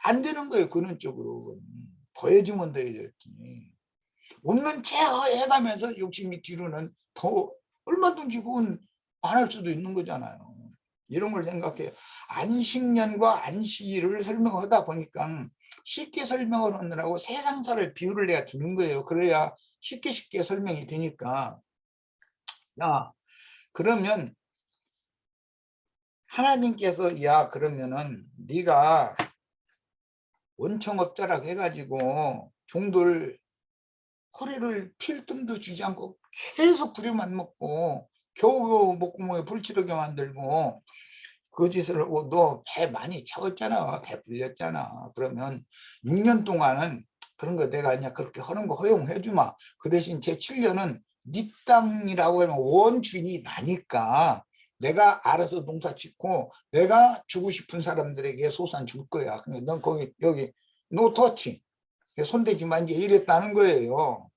안 되는 거예요. 근원적으로 더해주면 더해졌지. 없는 채 해가면서 욕심이 뒤로는 더 얼마든지 그건 안 할 수도 있는 거잖아요. 이런 걸 생각해요. 안식년과 안식일을 설명하다 보니까 쉽게 설명을 하느라고 세상사를 비유를 내가 주는 거예요. 그래야 쉽게 설명이 되니까. 야, 그러면 하나님께서 그러면은 네가 원청업자라고 해가지고 종들 허리를 필 틈도 주지 않고 계속 부려만 먹고 겨우 목구멍에 불치르게 만들고 그 짓을 하고 너 배 많이 채웠잖아. 배 불렸잖아. 그러면 6년 동안은 그런 거 내가 그냥 그렇게 하는 거 허용해 주마. 그 대신 제 7년은 네 땅이라고 하면 원주인이 나니까 내가 알아서 농사 짓고 내가 주고 싶은 사람들에게 소산 줄 거야. 그러니까 넌 거기 여기 노 터치. 손대지 마 이제 이랬다는 거예요.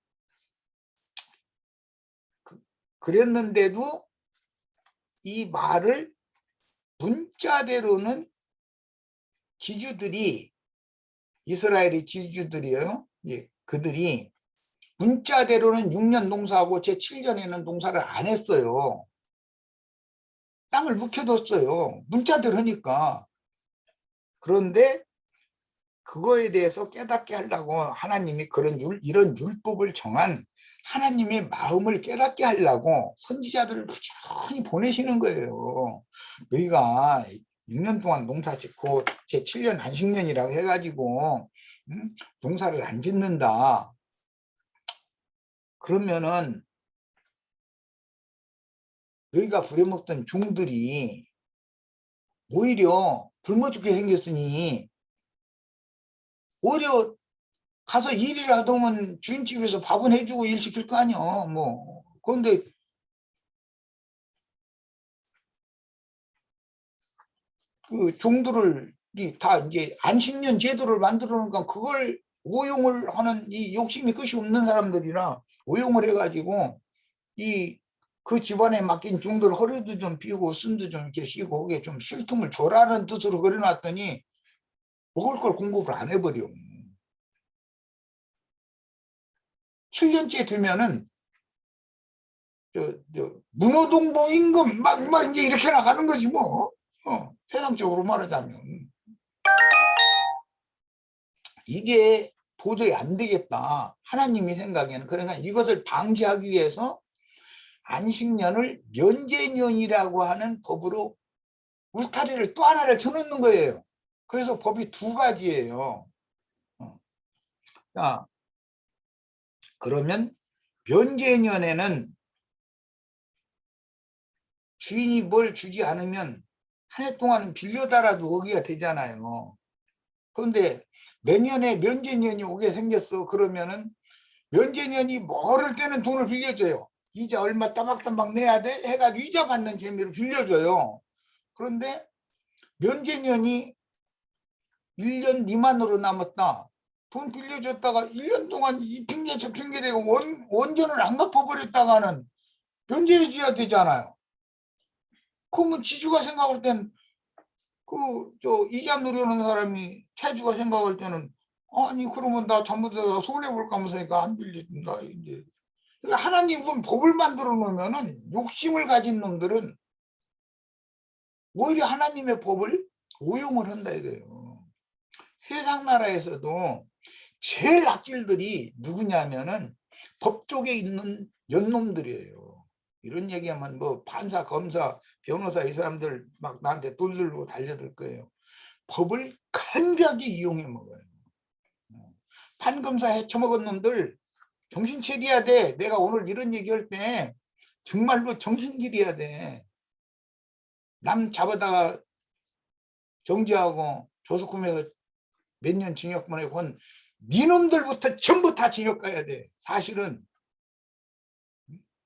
그랬는데도 이 말을 문자대로는 지주들이 이스라엘의 지주들이요. 그들이 문자대로는 6년 농사하고 제 7년에는 농사를 안 했어요. 땅을 묵혀뒀어요. 문자대로 하니까. 그런데 그거에 대해서 깨닫게 하려고 하나님이 이런 율법을 정한 하나님의 마음을 깨닫게 하려고 선지자들을 부지런히 보내시는 거예요. 너희가 6년 동안 농사 짓고 제 7년 안식년이라고 해가지고 농사를 안 짓는다. 그러면은 너희가 부려먹던 종들이 오히려 굶어 죽게 생겼으니 오히려 가서 일이라도 하면 주인집에서 밥은 해주고 일 시킬 거 아니야. 뭐 그런데 그 종들이 다 이제 안식년 제도를 만들어 놓으니까 그걸 오용을 하는 이 욕심이 끝이 없는 사람들이라 오용을 해가지고 그 집안에 맡긴 종들 허리도 좀 삐고 숨도 좀 이렇게 쉬고 거기에 좀 쉴 틈을 줘라는 뜻으로 그려놨더니 먹을 걸 공급을 안 해버려. 7년째 되면은 문호동보 임금 막 이제 이렇게 나가는 거지 뭐. 세상적으로 말하자면 이게 도저히 안 되겠다. 하나님이 생각에는 그러니까 이것을 방지하기 위해서 안식년을 면제년이라고 하는 법으로 울타리를 또 하나를 쳐놓는 거예요. 그래서 법이 두 가지예요. 자, 그러면 면제년에는 주인이 뭘 주지 않으면 한 해 동안 빌려달아도 오기가 되잖아요. 그런데 내년에 면제년이 오게 생겼어. 그러면은 면제년이 모를 때는 돈을 빌려줘요. 이자 얼마 따박따박 내야 돼 해가지고 이자 받는 재미로 빌려줘요. 그런데 면제년이 1년 미만으로 남았다. 돈 빌려줬다가 1년 동안 이 핑계 저 핑계 대고 원전을 안 갚아버렸다가는 면제해줘야 되잖아요. 그러면 지주가 생각할 땐 이자 누려는 사람이 채주가 생각할 때는 아니 그러면 나 잘못해서 손해볼까 하면서니까 안 빌려준다. 이제 그러니까 하나님은 법을 만들어 놓으면은 욕심을 가진 놈들은 오히려 하나님의 법을 오용을 한다 이거예요. 세상 나라에서도 제일 악질들이 누구냐면은 법 쪽에 있는 연놈들이에요. 이런 얘기하면 뭐 판사, 검사, 변호사 이 사람들 막 나한테 돈 들고 달려들 거예요. 법을 간략히 이용해 먹어요. 판검사 헤쳐먹은 놈들 정신 차려야 돼. 내가 오늘 이런 얘기할 때 정말로 정신 차려야 돼. 남 잡아다가 정지하고 조석금에서 몇 년 징역 보내고 니놈들부터 전부 다 징역 가야 돼. 사실은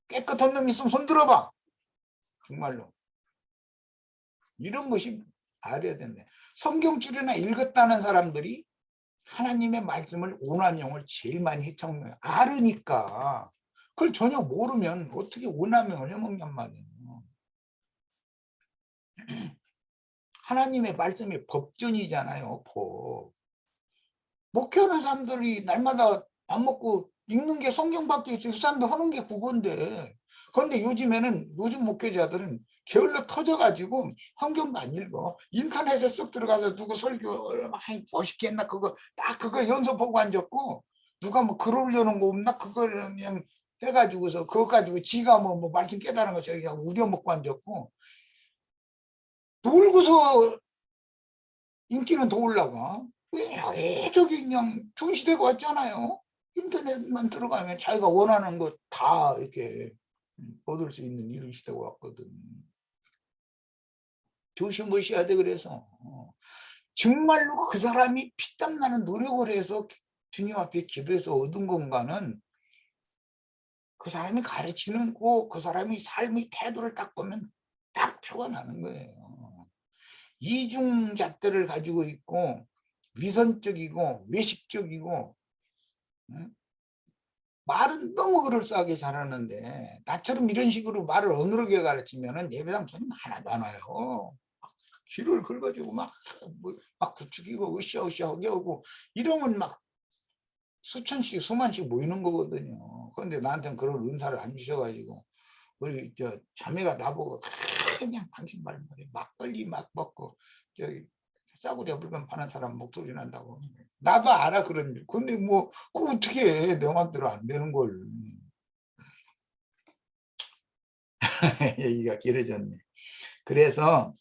깨끗한 놈 있으면 손 들어봐. 정말로 이런 것이 알아야 된다. 성경줄이나 읽었다는 사람들이 하나님의 말씀을 오남용을 제일 많이 해쳐먹는 알으니까. 그걸 전혀 모르면 어떻게 오남용을 해먹냔 말이에요. 하나님의 말씀이 법전이잖아요. 법. 목회하는 사람들이 날마다 밥 먹고 읽는 게 성경밖에 있어요. 그 사람들 하는 게 그건데. 그런데 요즘 목회자들은 게을러 터져가지고 성경도 안 읽어. 인터넷에 쓱 들어가서 누구 설교 많이 멋있게 했나 그거 딱 그거 연습하고 앉았고 누가 뭐 글 올려놓은 거 없나 그거 그냥 해가지고서 그거 가지고 지가 뭐 말씀 깨달은 거 저기 우려먹고 앉았고 놀고서 인기는 더 올라가. 왜 저기 그냥 중시되고 왔잖아요. 인터넷만 들어가면 자기가 원하는 거 다 이렇게 얻을 수 있는 이런 시대가 왔거든. 조심하셔야 돼. 그래서 정말로 그 사람이 피땀 나는 노력을 해서 주님 앞에 기도해서 얻은 건가는 그 사람이 가르치는 그 사람이 삶의 태도를 딱 보면 딱 표가 나는 거예요. 이중잣대를 가지고 있고 위선적이고 외식적이고 말은 너무 그럴싸하게 잘하는데 나처럼 이런 식으로 말을 어눌하게 가르치면 예배당 손님 하나도 안 와요. 귀를 긁어주고 막 부추기고 으쌰으쌰 하게 하고 이러면 막 수천씩 수만씩 모이는 거거든요. 그런데 나한테는 그런 은사를 안 주셔가지고 우리 자매가 나보고 그냥 당신 말머리 막걸리 막 먹고 저기 싸구려 물건 파는 사람 목소리 난다고. 나도 알아 그런 일. 근데 뭐 그거 어떻게 해. 내 맘대로 안 되는 걸. 얘기가 길어졌네. 그래서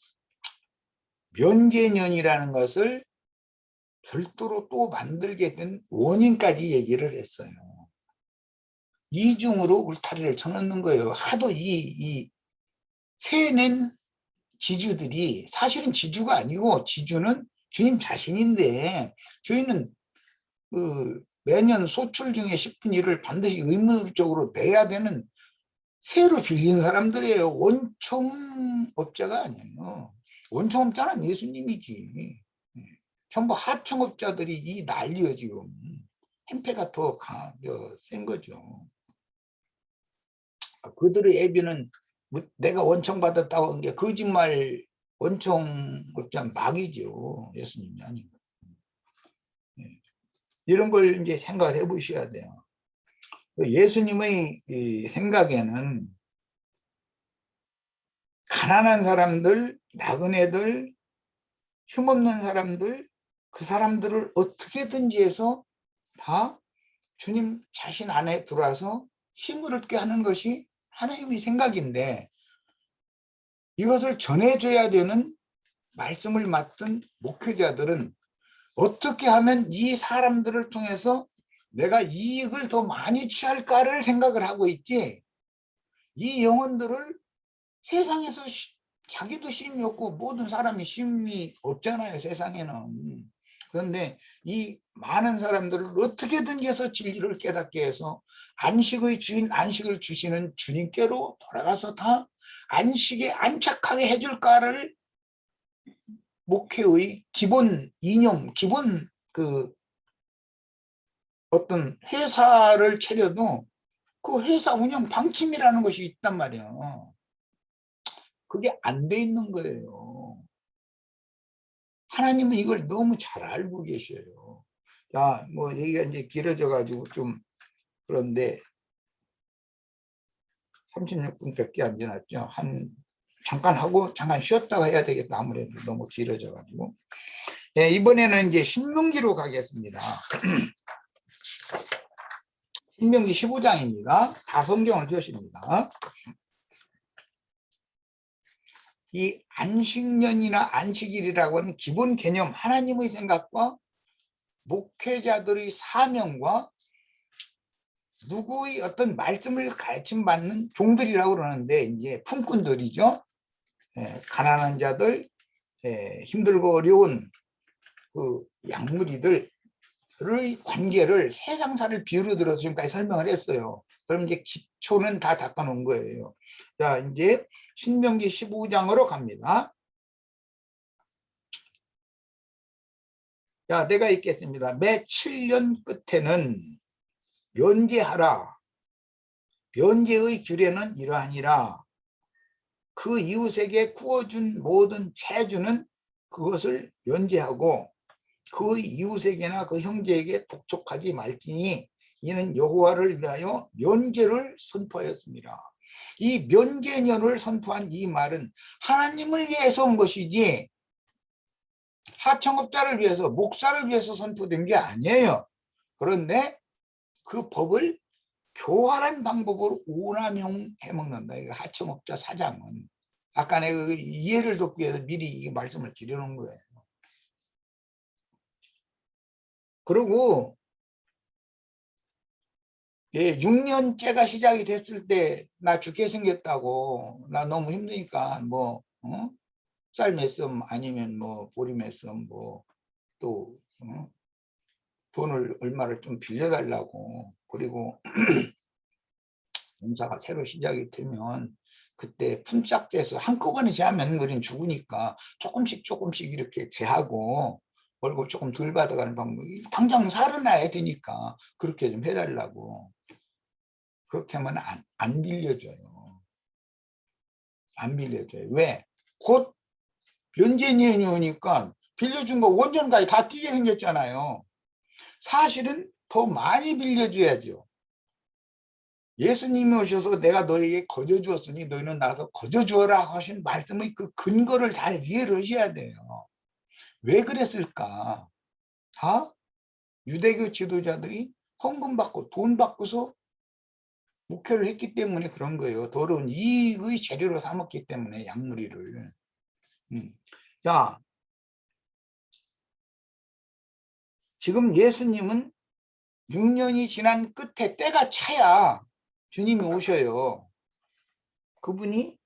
면제년이라는 것을 별도로 또 만들게 된 원인까지 얘기를 했어요. 이중으로 울타리를 쳐놓는 거예요. 하도 이 세낸 지주들이 사실은 지주가 아니고 지주는 주님 자신인데 저희는 매년 소출 중에 10분의 1을 반드시 의무적으로 내야 되는 세로 빌린 사람들이에요. 원청업자가 아니에요. 원청업자는 예수님이지. 전부 하청업자들이 이 난리요 지금. 행패가 더 센 거죠. 그들의 애비는 내가 원청 받았다고 한 게 거짓말 원청업자 막이죠. 예수님이 아니고. 이런 걸 이제 생각을 해 보셔야 돼요. 예수님의 생각에는 가난한 사람들, 나그네들, 힘없는 사람들, 그 사람들을 어떻게든지 해서 다 주님 자신 안에 들어와서 힘을 얻게 하는 것이 하나님의 생각인데 이것을 전해줘야 되는 말씀을 맡은 목회자들은 어떻게 하면 이 사람들을 통해서 내가 이익을 더 많이 취할까를 생각을 하고 있지, 이 영혼들을 세상에서 자기도 쉼이 없고 모든 사람이 쉼이 없잖아요, 세상에는. 그런데 이 많은 사람들을 어떻게든 해서 진리를 깨닫게 해서 안식의 주인, 안식을 주시는 주님께로 돌아가서 다 안식에 안착하게 해줄까를 목회의 기본 이념, 기본 그 어떤 회사를 차려도 그 회사 운영 방침이라는 것이 있단 말이에요. 그게 안 돼 있는 거예요. 하나님은 이걸 너무 잘 알고 계셔요. 자, 뭐 얘기가 이제 길어져 가지고 좀 그런데 36분밖에 안 지났죠. 잠깐 하고 잠깐 쉬었다가 해야 되겠다. 아무래도 너무 길어져 가지고. 네, 이번에는 이제 신명기로 가겠습니다. 신명기 15장입니다. 다 성경을 펴십니다. 이 안식년이나 안식일이라고 하는 기본 개념, 하나님의 생각과 목회자들의 사명과 누구의 어떤 말씀을 가르침 받는 종들이라고 그러는데, 이제 품꾼들이죠. 가난한 자들, 힘들고 어려운 그 양무리들의 관계를 세상사를 비유로 들어서 지금까지 설명을 했어요. 그럼 이제 기초는 다 닦아놓은 거예요. 자, 이제 신명기 15장으로 갑니다. 자, 내가 읽겠습니다. 매 7년 끝에는 면제하라. 면제의 규례는 이러하니라. 그 이웃에게 구워준 모든 채주는 그것을 면제하고 그 이웃에게나 그 형제에게 독촉하지 말지니 이는 여호와를 위하여 면제를 선포하였습니다. 이 면제년을 선포한 이 말은 하나님을 위해서 온 것이지 하청업자를 위해서, 목사를 위해서 선포된 게 아니에요. 그런데 그 법을 교활한 방법으로 오남용해 먹는다. 이거 하청업자 사장은. 아까 내가 이해를 돕기 위해서 미리 이 말씀을 드려놓은 거예요. 그리고 6년째가 시작이 됐을 때 나 죽게 생겼다고, 나 너무 힘드니까 뭐 쌀 몇 씀 아니면 뭐 보리 몇 씀 뭐 또 돈을 얼마를 좀 빌려달라고, 그리고 농사가 새로 시작이 되면 그때 품삯돼서 한꺼번에 제하면 우리는 죽으니까 조금씩 이렇게 제하고 월급 조금 덜 받아가는 방법이, 당장 살아나야 되니까 그렇게 좀 해달라고. 그렇게 하면 안 빌려줘요. 안 빌려줘요. 왜? 곧 면제년이 오니까 빌려준 거 원전까지 다 뛰게 생겼잖아요. 사실은 더 많이 빌려줘야죠. 예수님이 오셔서 내가 너에게 거저 주었으니 너희는 나도 거저 주어라 하신 말씀의 그 근거를 잘 이해를 하셔야 돼요. 왜 그랬을까? 다 유대교 지도자들이 헌금 받고 돈 받고서 목회를 했기 때문에 그런 거예요. 더러운 이익의 재료로 삼았기 때문에 양무리를. 자, 지금 예수님은 6년이 지난 끝에 때가 차야 주님이 오셔요. 그분이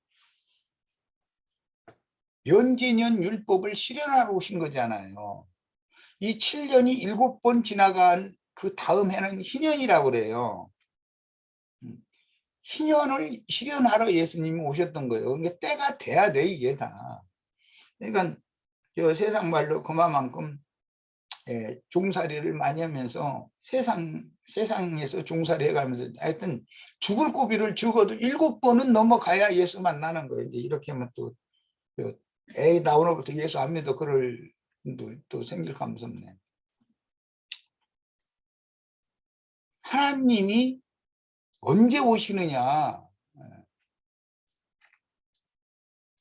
면제년 율법을 실현하러 오신 거잖아요. 이 7년이 7번 지나간 그 다음 해는 희년이라고 그래요. 희년을 실현하러 예수님이 오셨던 거예요. 그러니까 때가 돼야 돼, 이게 다. 그러니까 저 세상 말로 그만큼 종살이를 많이 하면서 세상에서 종살이 해가면서 하여튼 죽을 고비를 죽어도 7번은 넘어가야 예수 만나는 거예요. 이제 이렇게 하면 또 에이 나 오늘부터 예수 안 믿어 그럴 또 생길 감섭네. 하나님이 언제 오시느냐?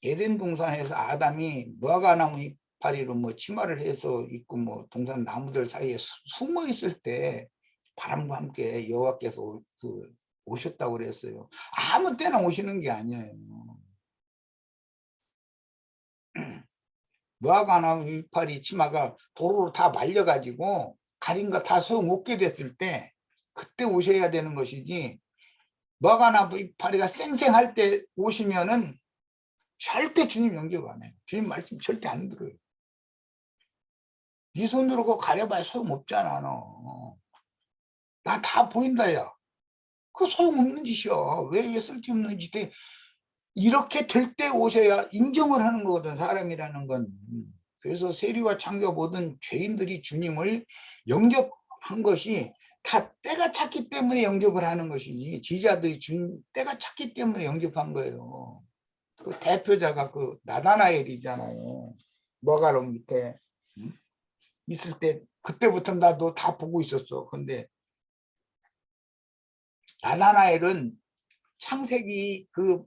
에덴 동산에서 아담이 무화과나무 이파리로 뭐 치마를 해서 입고 뭐 동산 나무들 사이에 숨어 있을 때 바람과 함께 여호와께서 오셨다고 그랬어요. 아무 때나 오시는 게 아니에요. 무화과나무 이파리 치마가 도로로 다 말려가지고 가린 거 다 소용 없게 됐을 때 그때 오셔야 되는 것이지, 뭐가나 이파리가 쌩쌩할 때 오시면은 절대 주님 영접 안 해요. 주님 말씀 절대 안 들어요. 네 손으로 그거 가려봐야 소용없잖아, 너. 나 다 보인다, 야. 그거 소용없는 짓이야. 왜 쓸데없는 짓에. 이렇게 될 때 오셔야 인정을 하는 거거든, 사람이라는 건. 그래서 세리와 창조 모든 죄인들이 주님을 영접한 것이 다 때가 찼기 때문에 영접을 하는 것이지, 지자들이 때가 찼기 때문에 영접한 거예요. 그 대표자가 그 나다나엘이잖아요. 머가로 밑에 있을 때, 그때부터 나도 다 보고 있었어. 근데 나다나엘은 창세기 그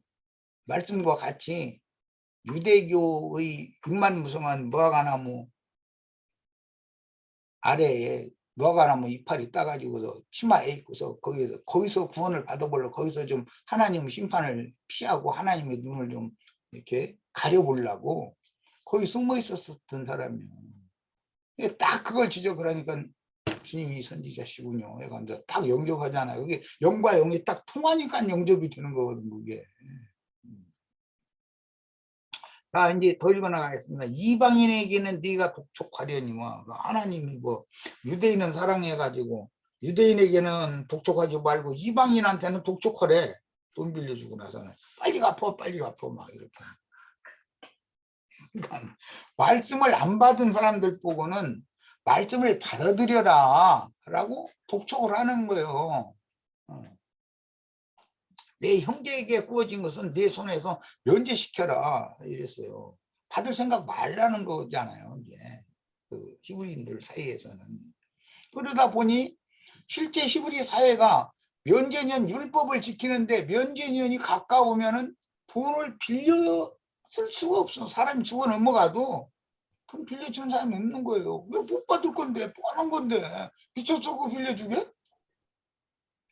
말씀과 같이 유대교의 육만무성한 무화과나무 아래에 무화과나무 이파리 따가지고서 치마에 입고서 거기서 구원을 받아보려고, 거기서 좀 하나님 심판을 피하고 하나님의 눈을 좀 이렇게 가려보려고 거기 숨어 있었던 사람이에요. 딱 그걸 지적을 하니까 주님이 선지자시군요. 내가 이제 딱 영접하잖아요. 그게 영과 영이 딱 통하니까 영접이 되는 거거든, 그게. 자, 이제 더 읽어나가겠습니다. 이방인에게는 네가 독촉하려니와, 하나님이 뭐 유대인은 사랑해가지고 유대인에게는 독촉하지 말고 이방인한테는 독촉하래. 돈 빌려주고 나서는 빨리 갚어 빨리 갚어 막 이렇게. 그러니까 말씀을 안 받은 사람들 보고는 말씀을 받아들여라 라고 독촉을 하는 거예요. 내 형제에게 구워진 것은 내 손에서 면제시켜라 이랬어요. 받을 생각 말라는 거잖아요. 이제 그 히브리인들 사이에서는. 그러다 보니 실제 히브리 사회가 면제년 율법을 지키는데 면제년이 가까우면은 돈을 빌려 쓸 수가 없어. 사람이 죽어 넘어가도 돈 빌려주는 사람이 없는 거예요. 왜 못 받을 건데, 뻔한 건데 미쳤어 그 빌려주게?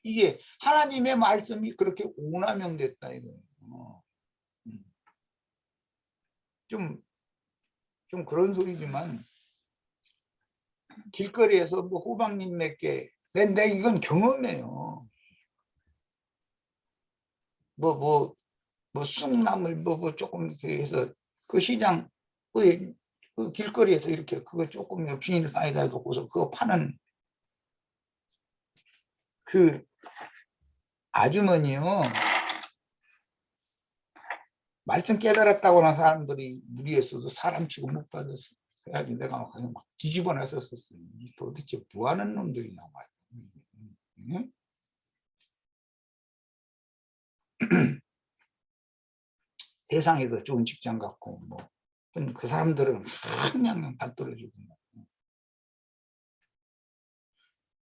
이게 하나님의 말씀이 그렇게 오남용됐다 이거예요. 좀 그런 소리지만, 길거리에서 뭐 호박잎 몇 개, 내 이건 경험이에요. 뭐 쑥나물 뭐 조금 이렇게 해서 그 시장 그 길거리에서 이렇게 그거 조금 비닐바에다 놓고서 그거 파는 그 아주머니요. 말씀 깨달았다고 하는 사람들이 무리했어도 사람 치고 못 받았어. 그래가지고 내가 그냥 막 뒤집어 놨었어요. 도대체 뭐 하는 놈들이 나와요. 응? 세상에서 좋은 직장 갖고 뭐 그 사람들은 그냥 받들어주고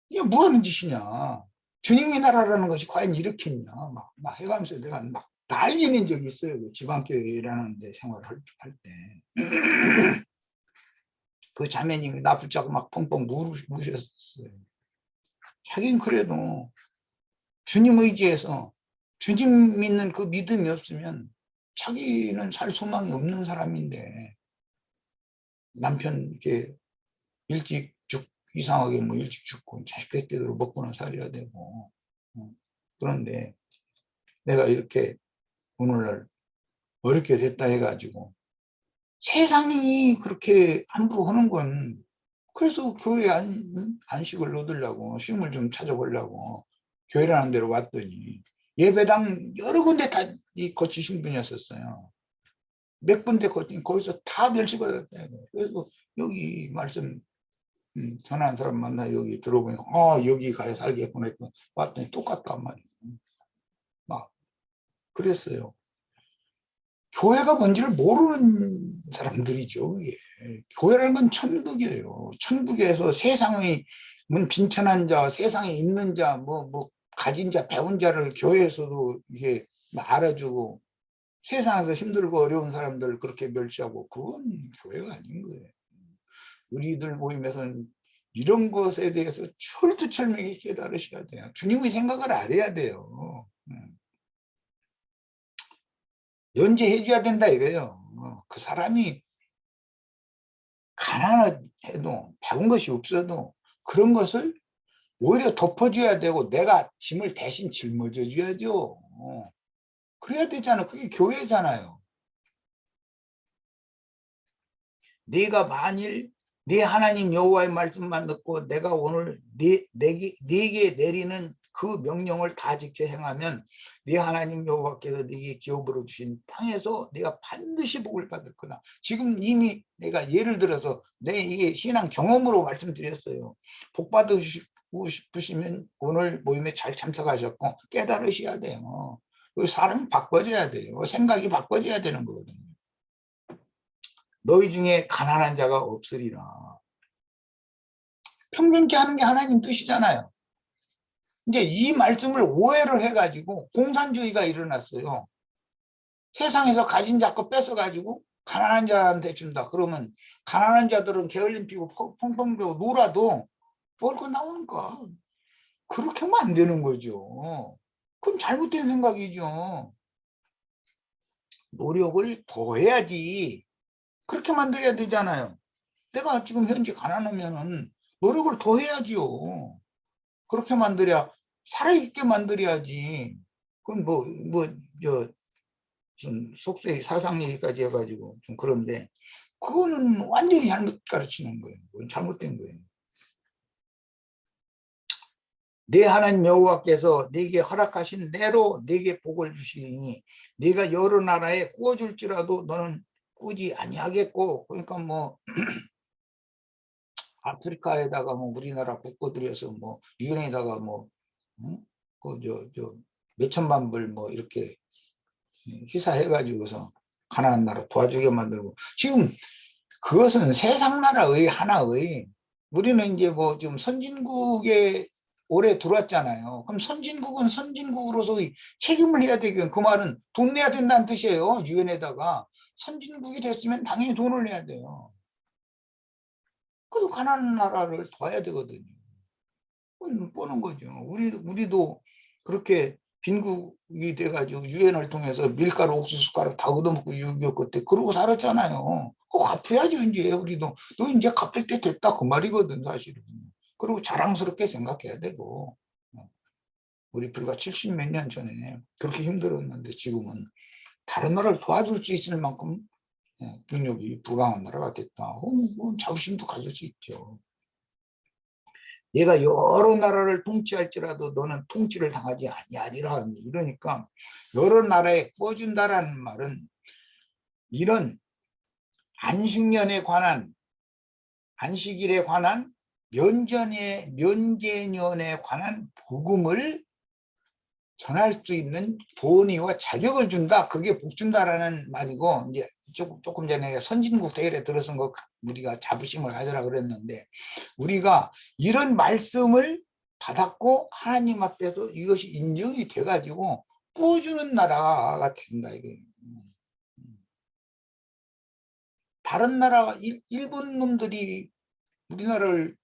이게 뭐 하는 짓이냐. 주님의 나라라는 것이 과연 이렇겠냐. 막 해가면서 내가 막 난리낸 적이 있어요. 그 지방교회라는 데 생활을 할 때. 그 자매님이 나 붙잡고 막 펑펑 무셨어요. 자기는 그래도 주님 의지해서 주님 믿는 그 믿음이 없으면 자기는 살 소망이 없는 사람인데, 남편 이렇게 일찍 이상하게 뭐 일찍 죽고 자식들 때대로 먹고는 살아야 되고. 그런데 내가 이렇게 오늘날 어렵게 됐다 해가지고 세상이 그렇게 함부로 하는 건, 그래서 교회 안식을 얻으려고 쉼을 좀 찾아보려고 교회라는 데로 왔더니 예배당 여러 군데 다 거치신 분이었었어요. 몇 군데 거친 거기서 다 멸시받았다. 그래서 여기 말씀 전화한 사람 만나 여기 들어보니까 여기 가야 살겠구나 했더니 왔더니 똑같단 말이에요. 막 그랬어요. 교회가 뭔지를 모르는 사람들이죠. 그게. 교회라는 건 천국이에요. 천국에서 세상의 빈천한 자, 세상에 있는 자, 뭐 가진 자, 배운 자를 교회에서도 이게 알아주고, 세상에서 힘들고 어려운 사람들을 그렇게 멸시하고, 그건 교회가 아닌 거예요. 우리들 모임에서는 이런 것에 대해서 철두철미하게 깨달으셔야 돼요. 주님의 생각을 알아야 돼요. 연재해 줘야 된다 이거예요. 그 사람이 가난해도 배운 것이 없어도 그런 것을 오히려 덮어줘야 되고 내가 짐을 대신 짊어져 줘야죠. 그래야 되잖아. 그게 교회잖아요. 네가 만일 네 하나님 여호와의 말씀만 듣고 내가 오늘 네게 내리는 그 명령을 다 지켜 행하면 네 하나님 여호와께서 네게 기업으로 주신 땅에서 네가 반드시 복을 받을 거다. 지금 이미 내가 예를 들어서 내 이게 신앙 경험으로 말씀드렸어요. 복 받으시고 싶으시면 오늘 모임에 잘 참석하셨고 깨달으셔야 돼요. 사람이 바꿔져야 돼요. 생각이 바꿔져야 되는 거거든요. 너희 중에 가난한 자가 없으리라. 평균케 하는 게 하나님 뜻이잖아요. 이제 이 말씀을 오해를 해가지고 공산주의가 일어났어요. 세상에서 가진 자껏 뺏어가지고 가난한 자한테 준다. 그러면 가난한 자들은 게을름 피고 펑펑 대고 놀아도 먹을 거 나오니까 그렇게 하면 안 되는 거죠. 그건 잘못된 생각이죠. 노력을 더 해야지. 그렇게 만들어야 되잖아요. 내가 지금 현재 가난하면은 노력을 더 해야지요. 그렇게 만들어야 살아있게 만들어야지. 그건 좀 속세의 사상 얘기까지 해가지고 좀 그런데 그거는 완전히 잘못 가르치는 거예요. 그건 잘못된 거예요. 내 하나님 여호와께서 네게 허락하신 대로 네게 복을 주시니 네가 여러 나라에 구워줄지라도 너는 꾸지 아니하겠고. 그러니까 뭐 아프리카에다가 뭐 우리나라 국고들여서 뭐 유엔에다가 뭐 그 몇천만 불 뭐 이렇게 희사해가지고서 가난한 나라 도와주게 만들고. 지금 그것은 세상 나라의 하나의, 우리는 이제 뭐 지금 선진국에 오래 들어왔잖아요. 그럼 선진국은 선진국으로서의 책임을 해야 되겠죠. 그 말은 돈 내야 된다는 뜻이에요. 유엔에다가 선진국이 됐으면 당연히 돈을 내야 돼요. 그리고 가난한 나라를 도와야 되거든요. 그건 뻔한 거죠. 우리도 그렇게 빈국이 돼가지고 유엔을 통해서 밀가루, 옥수수 가루 다 얻어먹고 6.25 그때 그러고 살았잖아요. 그거 갚아야죠. 이제 우리도. 너 이제 갚을 때 됐다 그 말이거든 사실은. 그리고 자랑스럽게 생각해야 되고. 우리 불과 70 몇 년 전에 그렇게 힘들었는데 지금은 다른 나라를 도와줄 수 있을 만큼 능력이 부강한 나라가 됐다. 자부심도 가질 수 있죠. 얘가 여러 나라를 통치할지라도 너는 통치를 당하지 아니하리라. 이러니까 여러 나라에 구워준다라는 말은 이런 안식년에 관한, 안식일에 관한, 면제년에 관한 복음을 전할 수 있는 권위와 자격을 준다. 그게 복 준다라는 말이고, 이제 조금 전에 선진국 대회에 들어선 거 우리가 자부심을 가져라 그랬는데, 우리가 이런 말씀을 받았고 하나님 앞에서 이것이 인정이 돼가지고 꾸어주는 나라가 된다 이게. 다른 나라, 일본 놈들이 우리나라를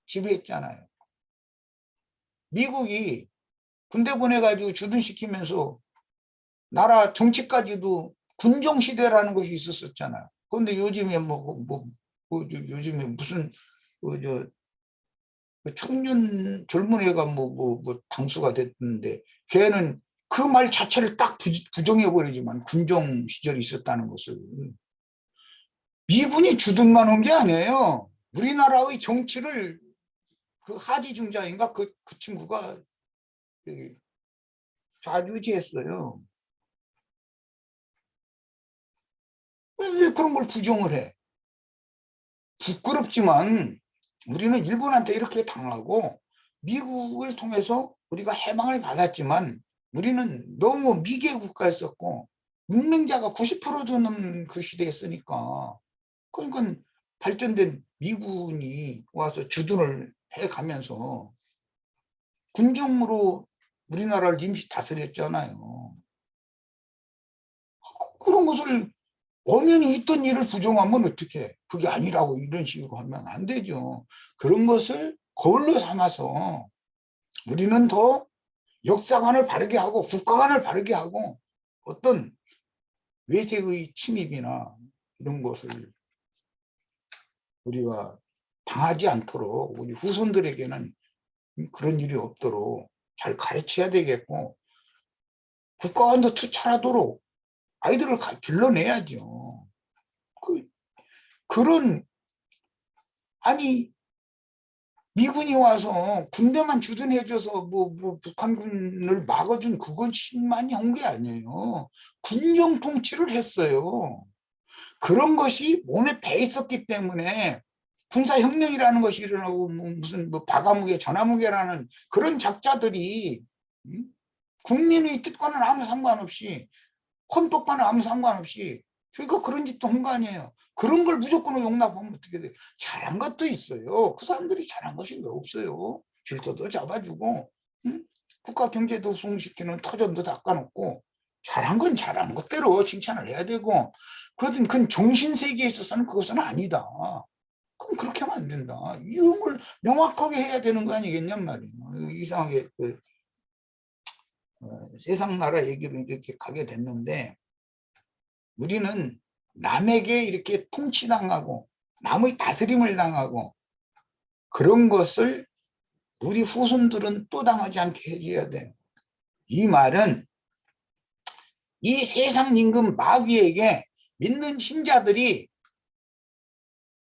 지배했잖아요. 미국이 군대 보내가지고 주둔시키면서 나라 정치까지도 군정시대라는 것이 있었잖아요. 그런데 요즘에 요즘에 무슨 청년 젊은 애가 당수가 됐는데 걔는 그 말 자체를 딱 부정해 버리지만 군정 시절이 있었다는 것을. 미군이 주둔만 한 게 아니에요. 우리나라의 정치를 그 하지중장인가 그 친구가 좌지우지했어요. 왜 그런 걸 부정을 해? 부끄럽지만 우리는 일본한테 이렇게 당하고 미국을 통해서 우리가 해방을 받았지만 우리는 너무 미개 국가였었고 문맹자가 90% 되는 그 시대였으니까. 그러니까 발전된 미군이 와서 주둔을 해가면서 군정으로 우리나라를 임시 다스렸잖아요. 그런 것을 엄연히 있던 일을 부정하면 어떻게, 그게 아니라고 이런 식으로 하면 안 되죠. 그런 것을 거울로 삼아서 우리는 더 역사관을 바르게 하고 국가관을 바르게 하고 어떤 외세의 침입이나 이런 것을 우리가 당하지 않도록 우리 후손들에게는 그런 일이 없도록 잘 가르쳐야 되겠고 국가원도 투철하도록 아이들을 길러내야죠. 그런 아니 미군이 와서 군대만 주둔해줘서 뭐 북한군을 막아준 그것만이 한 게 아니에요. 군정 통치를 했어요. 그런 것이 몸에 배 있었기 때문에 군사혁명이라는 것이 일어나고 무슨 바가무게 전화무게라는 그런 작자들이 국민의 뜻과는 아무 상관없이 헌법과는 아무 상관없이 그러니까 그런 짓도 한 거 아니에요. 그런 걸 무조건 용납하면 어떻게 돼요? 잘한 것도 있어요. 그 사람들이 잘한 것이 왜 없어요? 질서도 잡아주고 국가 경제도 부흥시키는 터전도 닦아놓고 잘한 건 잘한 것대로 칭찬을 해야 되고 그러든 그건 정신세계에 있어서는 그것은 아니다. 그럼 그렇게 하면 안 된다. 이런 걸 명확하게 해야 되는 거 아니겠냔 말이에요. 이상하게 세상 나라 얘기로 이렇게 가게 됐는데 우리는 남에게 이렇게 통치당하고 남의 다스림을 당하고 그런 것을 우리 후손들은 또 당하지 않게 해줘야 돼요. 이 말은 이 세상 임금 마귀에게 믿는 신자들이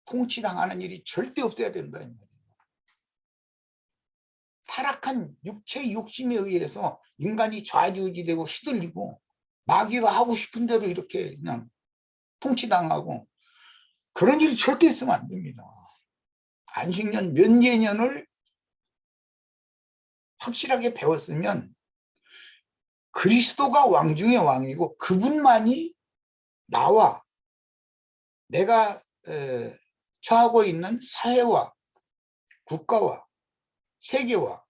통치당하는 일이 절대 없어야 된다. 타락한 육체의 욕심에 의해서 인간이 좌지우지되고 휘둘리고 마귀가 하고 싶은 대로 이렇게 그냥 통치당하고 그런 일이 절대 있으면 안 됩니다. 안식년 면제년을 확실하게 배웠으면 그리스도가 왕 중의 왕이고 그분만이 나와 내가 처하고 있는 사회와 국가와 세계와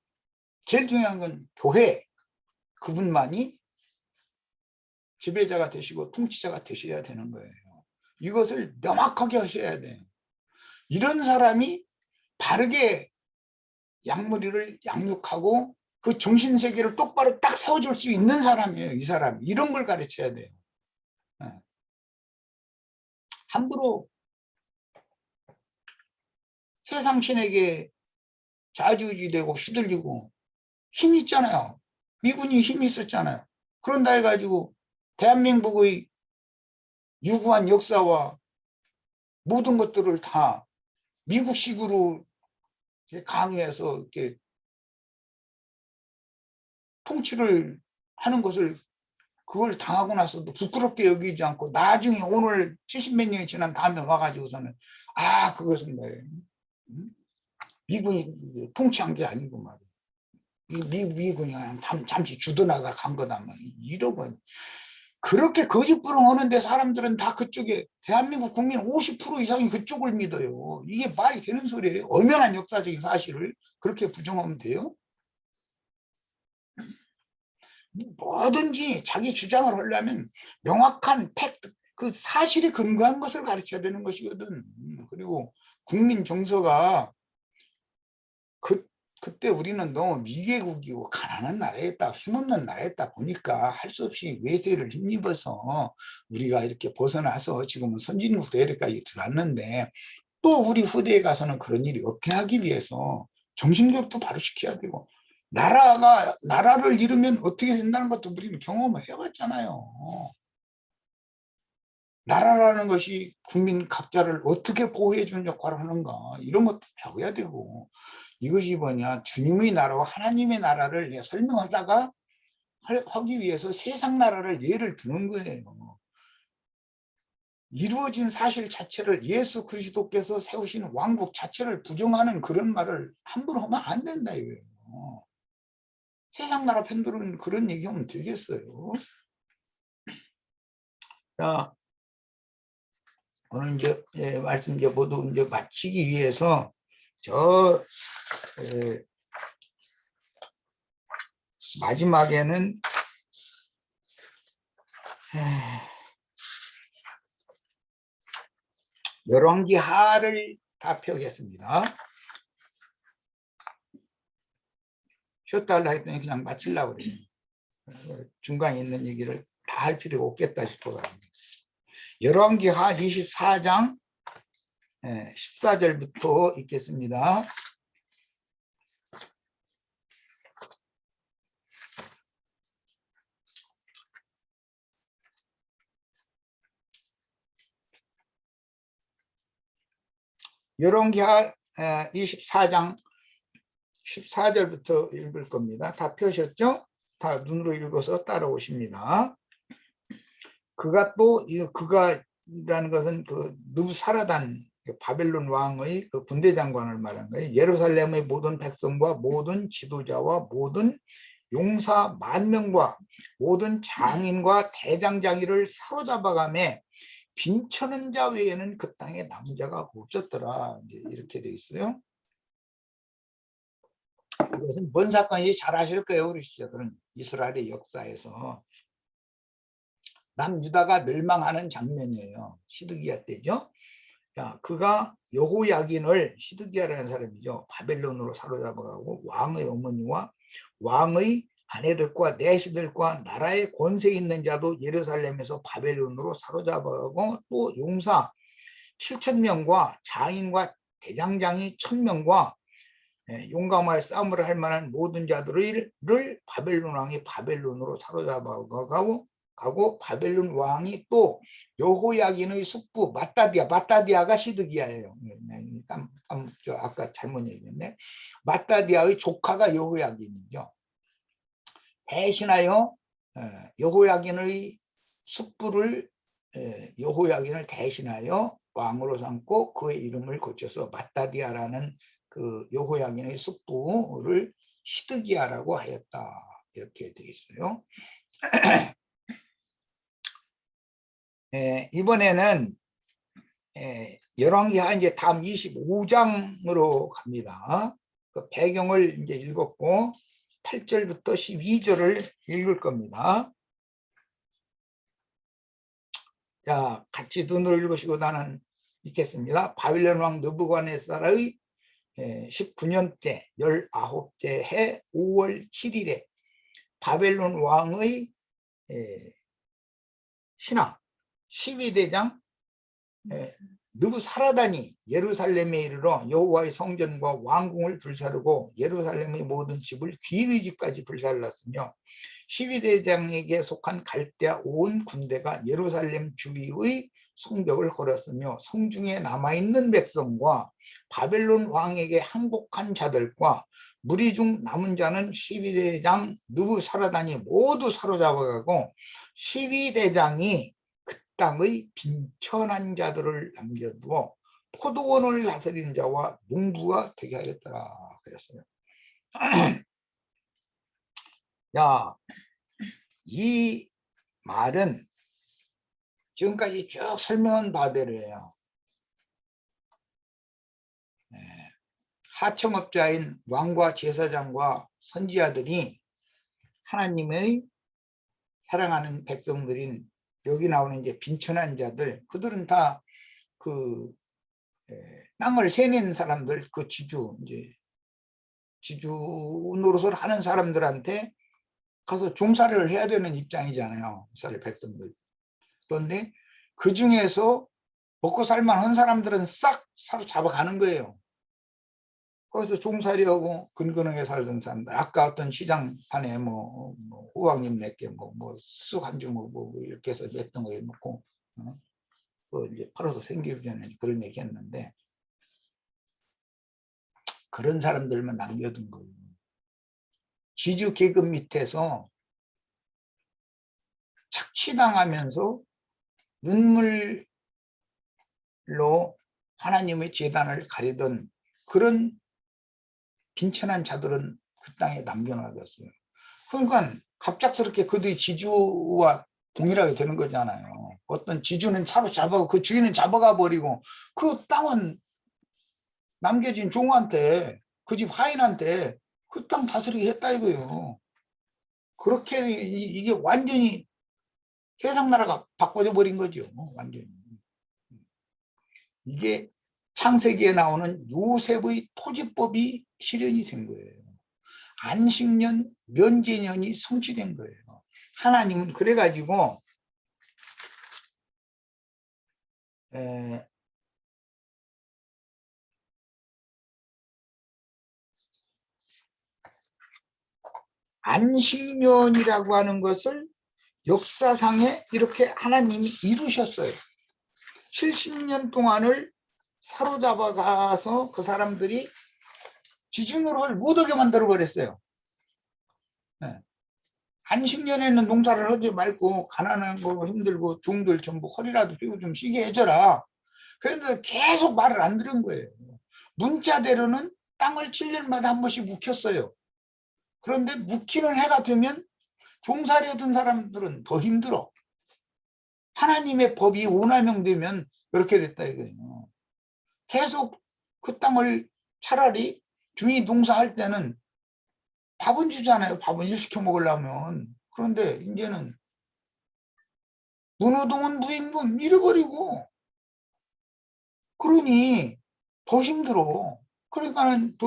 제일 중요한 건 교회 그분만이 지배자가 되시고 통치자가 되셔야 되는 거예요. 이것을 명확하게 하셔야 돼요. 이런 사람이 바르게 양무리를 양육하고 그 정신세계를 똑바로 딱 세워줄 수 있는 사람이에요. 이 사람이. 이런 걸 가르쳐야 돼요. 함부로 세상 신에게 좌지우지되고 휘둘리고 힘이 있잖아요. 미군이 힘이 있었잖아요. 그런다 해가지고 대한민국의 유구한 역사와 모든 것들을 다 미국식으로 강요해서 이렇게 통치를 하는 것을 그걸 당하고 나서도 부끄럽게 여기지 않고 나중에 오늘 70몇 년이 지난 다음에 와가지고서는 그것은 뭐예요? 미군이 통치한 게 아니고 말이에요. 미군이 그냥 잠시 주둔하다 간 거다. 이러고 그렇게 거짓부렁하는데 사람들은 다 그쪽에 대한민국 국민 50% 이상이 그쪽을 믿어요. 이게 말이 되는 소리예요. 엄연한 역사적인 사실을 그렇게 부정하면 돼요? 뭐든지 자기 주장을 하려면 명확한 팩트, 그 사실에 근거한 것을 가르쳐야 되는 것이거든. 그리고 국민 정서가 그때 우리는 너무 미개국이고 가난한 나라였다, 힘없는 나라였다 보니까 할 수 없이 외세를 힘입어서 우리가 이렇게 벗어나서 지금은 선진국 대열까지 들어왔는데 또 우리 후대에 가서는 그런 일이 없게 하기 위해서 정신교육도 바로 시켜야 되고 나라를 잃으면 어떻게 된다는 것도 우리는 경험을 해봤잖아요. 나라라는 것이 국민 각자를 어떻게 보호해 주는 역할을 하는가 이런 것도 배워야 되고 이것이 뭐냐 주님의 나라와 하나님의 나라를 설명하다가 하기 위해서 세상 나라를 예를 드는 거예요. 이루어진 사실 자체를 예수 그리스도께서 세우신 왕국 자체를 부정하는 그런 말을 함부로 하면 안 된다 이거예요. 세상 나라 팬들은 그런 얘기하면 되겠어요. 자, 오늘 이제 말씀 모두 이제 마치기 위해서 마지막에는 열왕기하를 다 펴겠습니다. 쉬었다 하려 했더니 그냥 마치려고 그래요. 중간에 있는 얘기를 다 할 필요가 없겠다 싶어가지고. 열왕기하 24장 14절부터 읽겠습니다. 열왕기하 24장 14절부터 읽을 겁니다. 다 펴셨죠? 다 눈으로 읽어서 따라오십니다. 그가라는 것은 그 느부사라단 바벨론 왕의 그 군대 장관을 말한 거예요. 예루살렘의 모든 백성과 모든 지도자와 모든 용사 10,000명과 모든 장인과 대장장이를 사로잡아가며 빈천한 자 외에는 그 땅에 남은 자가 없었더라. 이제 이렇게 되어 있어요. 이것은 뭔 사건인지 잘 아실 거예요, 우리 시청자들은. 이스라엘의 역사에서 남유다가 멸망하는 장면이에요. 시드기야 때죠. 자, 그가 여호야긴을, 시드기야라는 사람이죠, 바벨론으로 사로잡아가고 왕의 어머니와 왕의 아내들과 내시들과 나라의 권세 있는 자도 예루살렘에서 바벨론으로 사로잡아가고 또 용사 7,000명과 장인과 대장장이 1,000명과 용감하게 싸움을 할 만한 모든 자들을 바벨론 왕이 바벨론으로 사로잡아가고 바벨론 왕이 또 여호야긴의 숙부 마따디아가 시드기야예요. 아까 잘못 얘기했네. 마따디아의 조카가 여호야긴이죠. 대신하여 여호야긴의 숙부를 여호야긴을 대신하여 왕으로 삼고 그의 이름을 고쳐서 마따디아라는 그 여호야긴의 숙부를 시드기야라고 하였다. 이렇게 되어 있어요. 이번에는 열왕기하 이제 다음 25장으로 갑니다. 그 배경을 이제 읽었고 8절부터 12절을 읽을 겁니다. 자, 같이 눈으로 읽으시고 나는 읽겠습니다. 바빌론 왕 느부갓네살의 19년째 19째 해 5월 7일에 바벨론 왕의 신하 12대장 느부사라단이 예루살렘에 이르러 여호와의 성전과 왕궁을 불사르고 예루살렘의 모든 집을 귀인의 집까지 불살랐으며 12대장에게 속한 갈대아 온 군대가 예루살렘 주위의 성벽을 걸었으며 성중에 남아있는 백성과 바벨론 왕에게 항복한 자들과 무리 중 남은 자는 12대장 느부사라단이 모두 사로잡아가고 12대장이 땅의 빈천한 자들을 남겨두어 포도원을 다스리는 자와 농부가 되게 하였더라 그랬어요. 야, 이 말은 지금까지 쭉 설명한 바대로예요. 하청업자인 왕과 제사장과 선지자들이 하나님의 사랑하는 백성들인 여기 나오는 이제 빈천한 자들, 그들은 다 그 땅을 세낸 사람들, 그 지주 노릇을 하는 사람들한테 가서 종살이를 해야 되는 입장이잖아요, 이스라엘 백성들. 그런데 그 중에서 먹고 살만한 사람들은 싹 사로잡아가는 거예요. 거기서 종살이하고 근근하게 살던 사람들, 아까 어떤 시장판에 뭐 호박잎 몇 개, 쑥 한 주먹 이렇게 해서 냈던 거 놓고 이제 팔아서 생기기 전에 그런 얘기 했는데, 그런 사람들만 남겨둔 거예요. 지주 계급 밑에서 착취당하면서 눈물로 하나님의 제단을 가리던 그런 빈천한 자들은 그 땅에 남겨놔뒀어요. 그러니까 갑작스럽게 그들이 지주와 동일하게 되는 거잖아요. 어떤 지주는 사로잡아고 그 주인은 잡아가 버리고 그 땅은 남겨진 종한테, 그 집 하인한테 그 땅 다스리게 했다 이거예요. 그렇게 이게 완전히 세상 나라가 바꿔져 버린 거죠. 완전히. 이게 창세기에 나오는 요셉의 토지법이 실현이 된 거예요. 안식년, 면제년이 성취된 거예요. 하나님은 그래가지고 안식년이라고 하는 것을 역사상에 이렇게 하나님이 이루셨어요. 70년 동안을 사로잡아 가서 그 사람들이 지중노릇을 못하게 만들어 버렸어요. 네. 한 10년에는 농사를 하지 말고 가난한 거 힘들고 종들 전부 허리라도 펴고 좀 쉬게 해줘라. 그런데 계속 말을 안 들은 거예요. 문자대로는 땅을 7년마다 한 번씩 묵혔어요. 그런데 묵히는 해가 되면 종사려던 사람들은 더 힘들어. 하나님의 법이 오남용되면 그렇게 됐다 이거예요. 계속 그 땅을 차라리 중이 농사할 때는 밥은 주잖아요. 밥은 일시켜 먹으려면. 그런데 이제는 문호동은 무임금 잃어버리고 그러니 더 힘들어. 그러니까는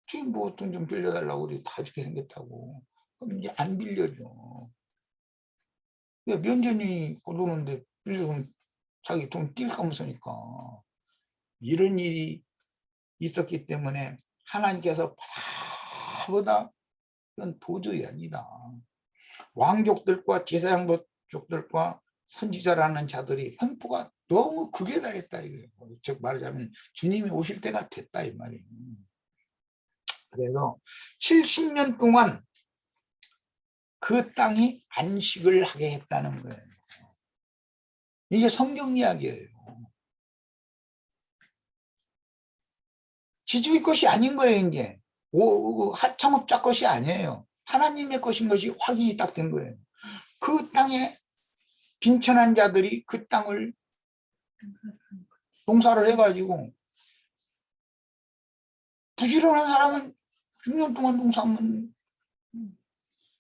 주인 뭐 돈 좀 빌려달라고 우리 다 주게 생겼다고. 그럼 이제 안 빌려줘. 면전이 고도는데 빌려주면 자기 돈 뛸까 무서니까. 이런 일이 있었기 때문에 하나님께서 보다 이건 도저히 아니다. 왕족들과 제사장족들과 선지자라는 자들이 횡포가 너무 극에 달했다 이거예요. 즉 말하자면 주님이 오실 때가 됐다 이 말이에요. 그래서 70년 동안 그 땅이 안식을 하게 했다는 거예요. 이게 성경 이야기예요. 지주의 것이 아닌 거예요. 이게 하청업자 것이 아니에요. 하나님의 것인 것이 확인이 딱 된 거예요. 그 땅에 빈천한 자들이 그 땅을 농사를 해가지고 부지런한 사람은 6년 동안 농사하면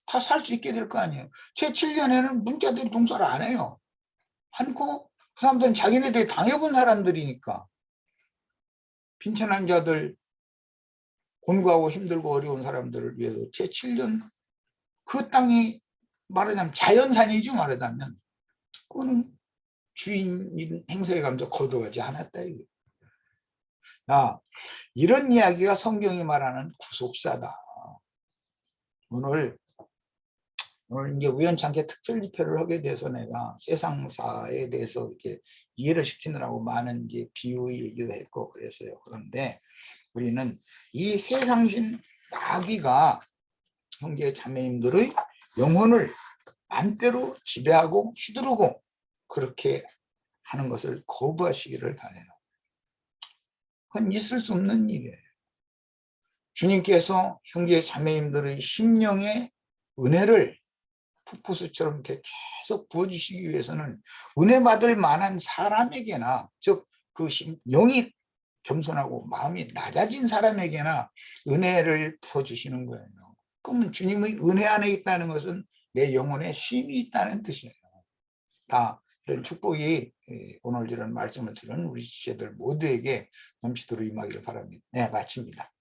다 살 수 있게 될 거 아니에요. 제 7년에는 문자들이 농사를 안 해요. 않고 그 사람들은 자기네들이 당해본 사람들이니까 빈천한 자들, 곤고하고 힘들고 어려운 사람들을 위해서 제 7년 그 땅이 말하자면 자연산이죠. 말하자면 그거는 주인 행세에 가면서 거둬가지 않았다 이거. 이런 이야기가 성경이 말하는 구속사다. 오늘 이제 우연찮게 특별 집회를 하게 돼서 내가 세상사에 대해서 이렇게 이해를 시키느라고 많은 이제 비유 얘기도 했고 그랬어요. 그런데 우리는 이 세상신 마귀가 형제 자매님들의 영혼을 맘대로 지배하고 휘두르고 그렇게 하는 것을 거부하시기를 바라요. 그건 있을 수 없는 일이에요. 주님께서 형제 자매님들의 심령의 은혜를 풋풋수처럼 이렇게 계속 부어주시기 위해서는 은혜 받을 만한 사람에게나 즉 그 영이 겸손하고 마음이 낮아진 사람에게나 은혜를 부어주시는 거예요. 그럼 주님의 은혜 안에 있다는 것은 내 영혼에 쉼이 있다는 뜻이에요. 다 이런 축복이 오늘 이런 말씀을 들은 우리 지체들 모두에게 넘치도록 임하기를 바랍니다. 네, 마칩니다.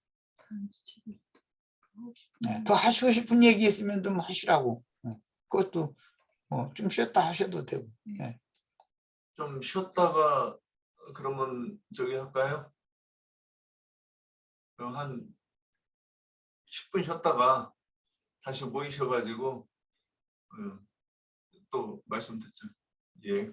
네, 더 하시고 싶은 얘기 있으면 좀 하시라고. 그것도 좀 쉬었다 하셔도 되고. 네. 좀 쉬었다가 그러면 저기 할까요? 그럼 한 10분 쉬었다가 다시 모이셔가지고 또 말씀 듣죠. 예.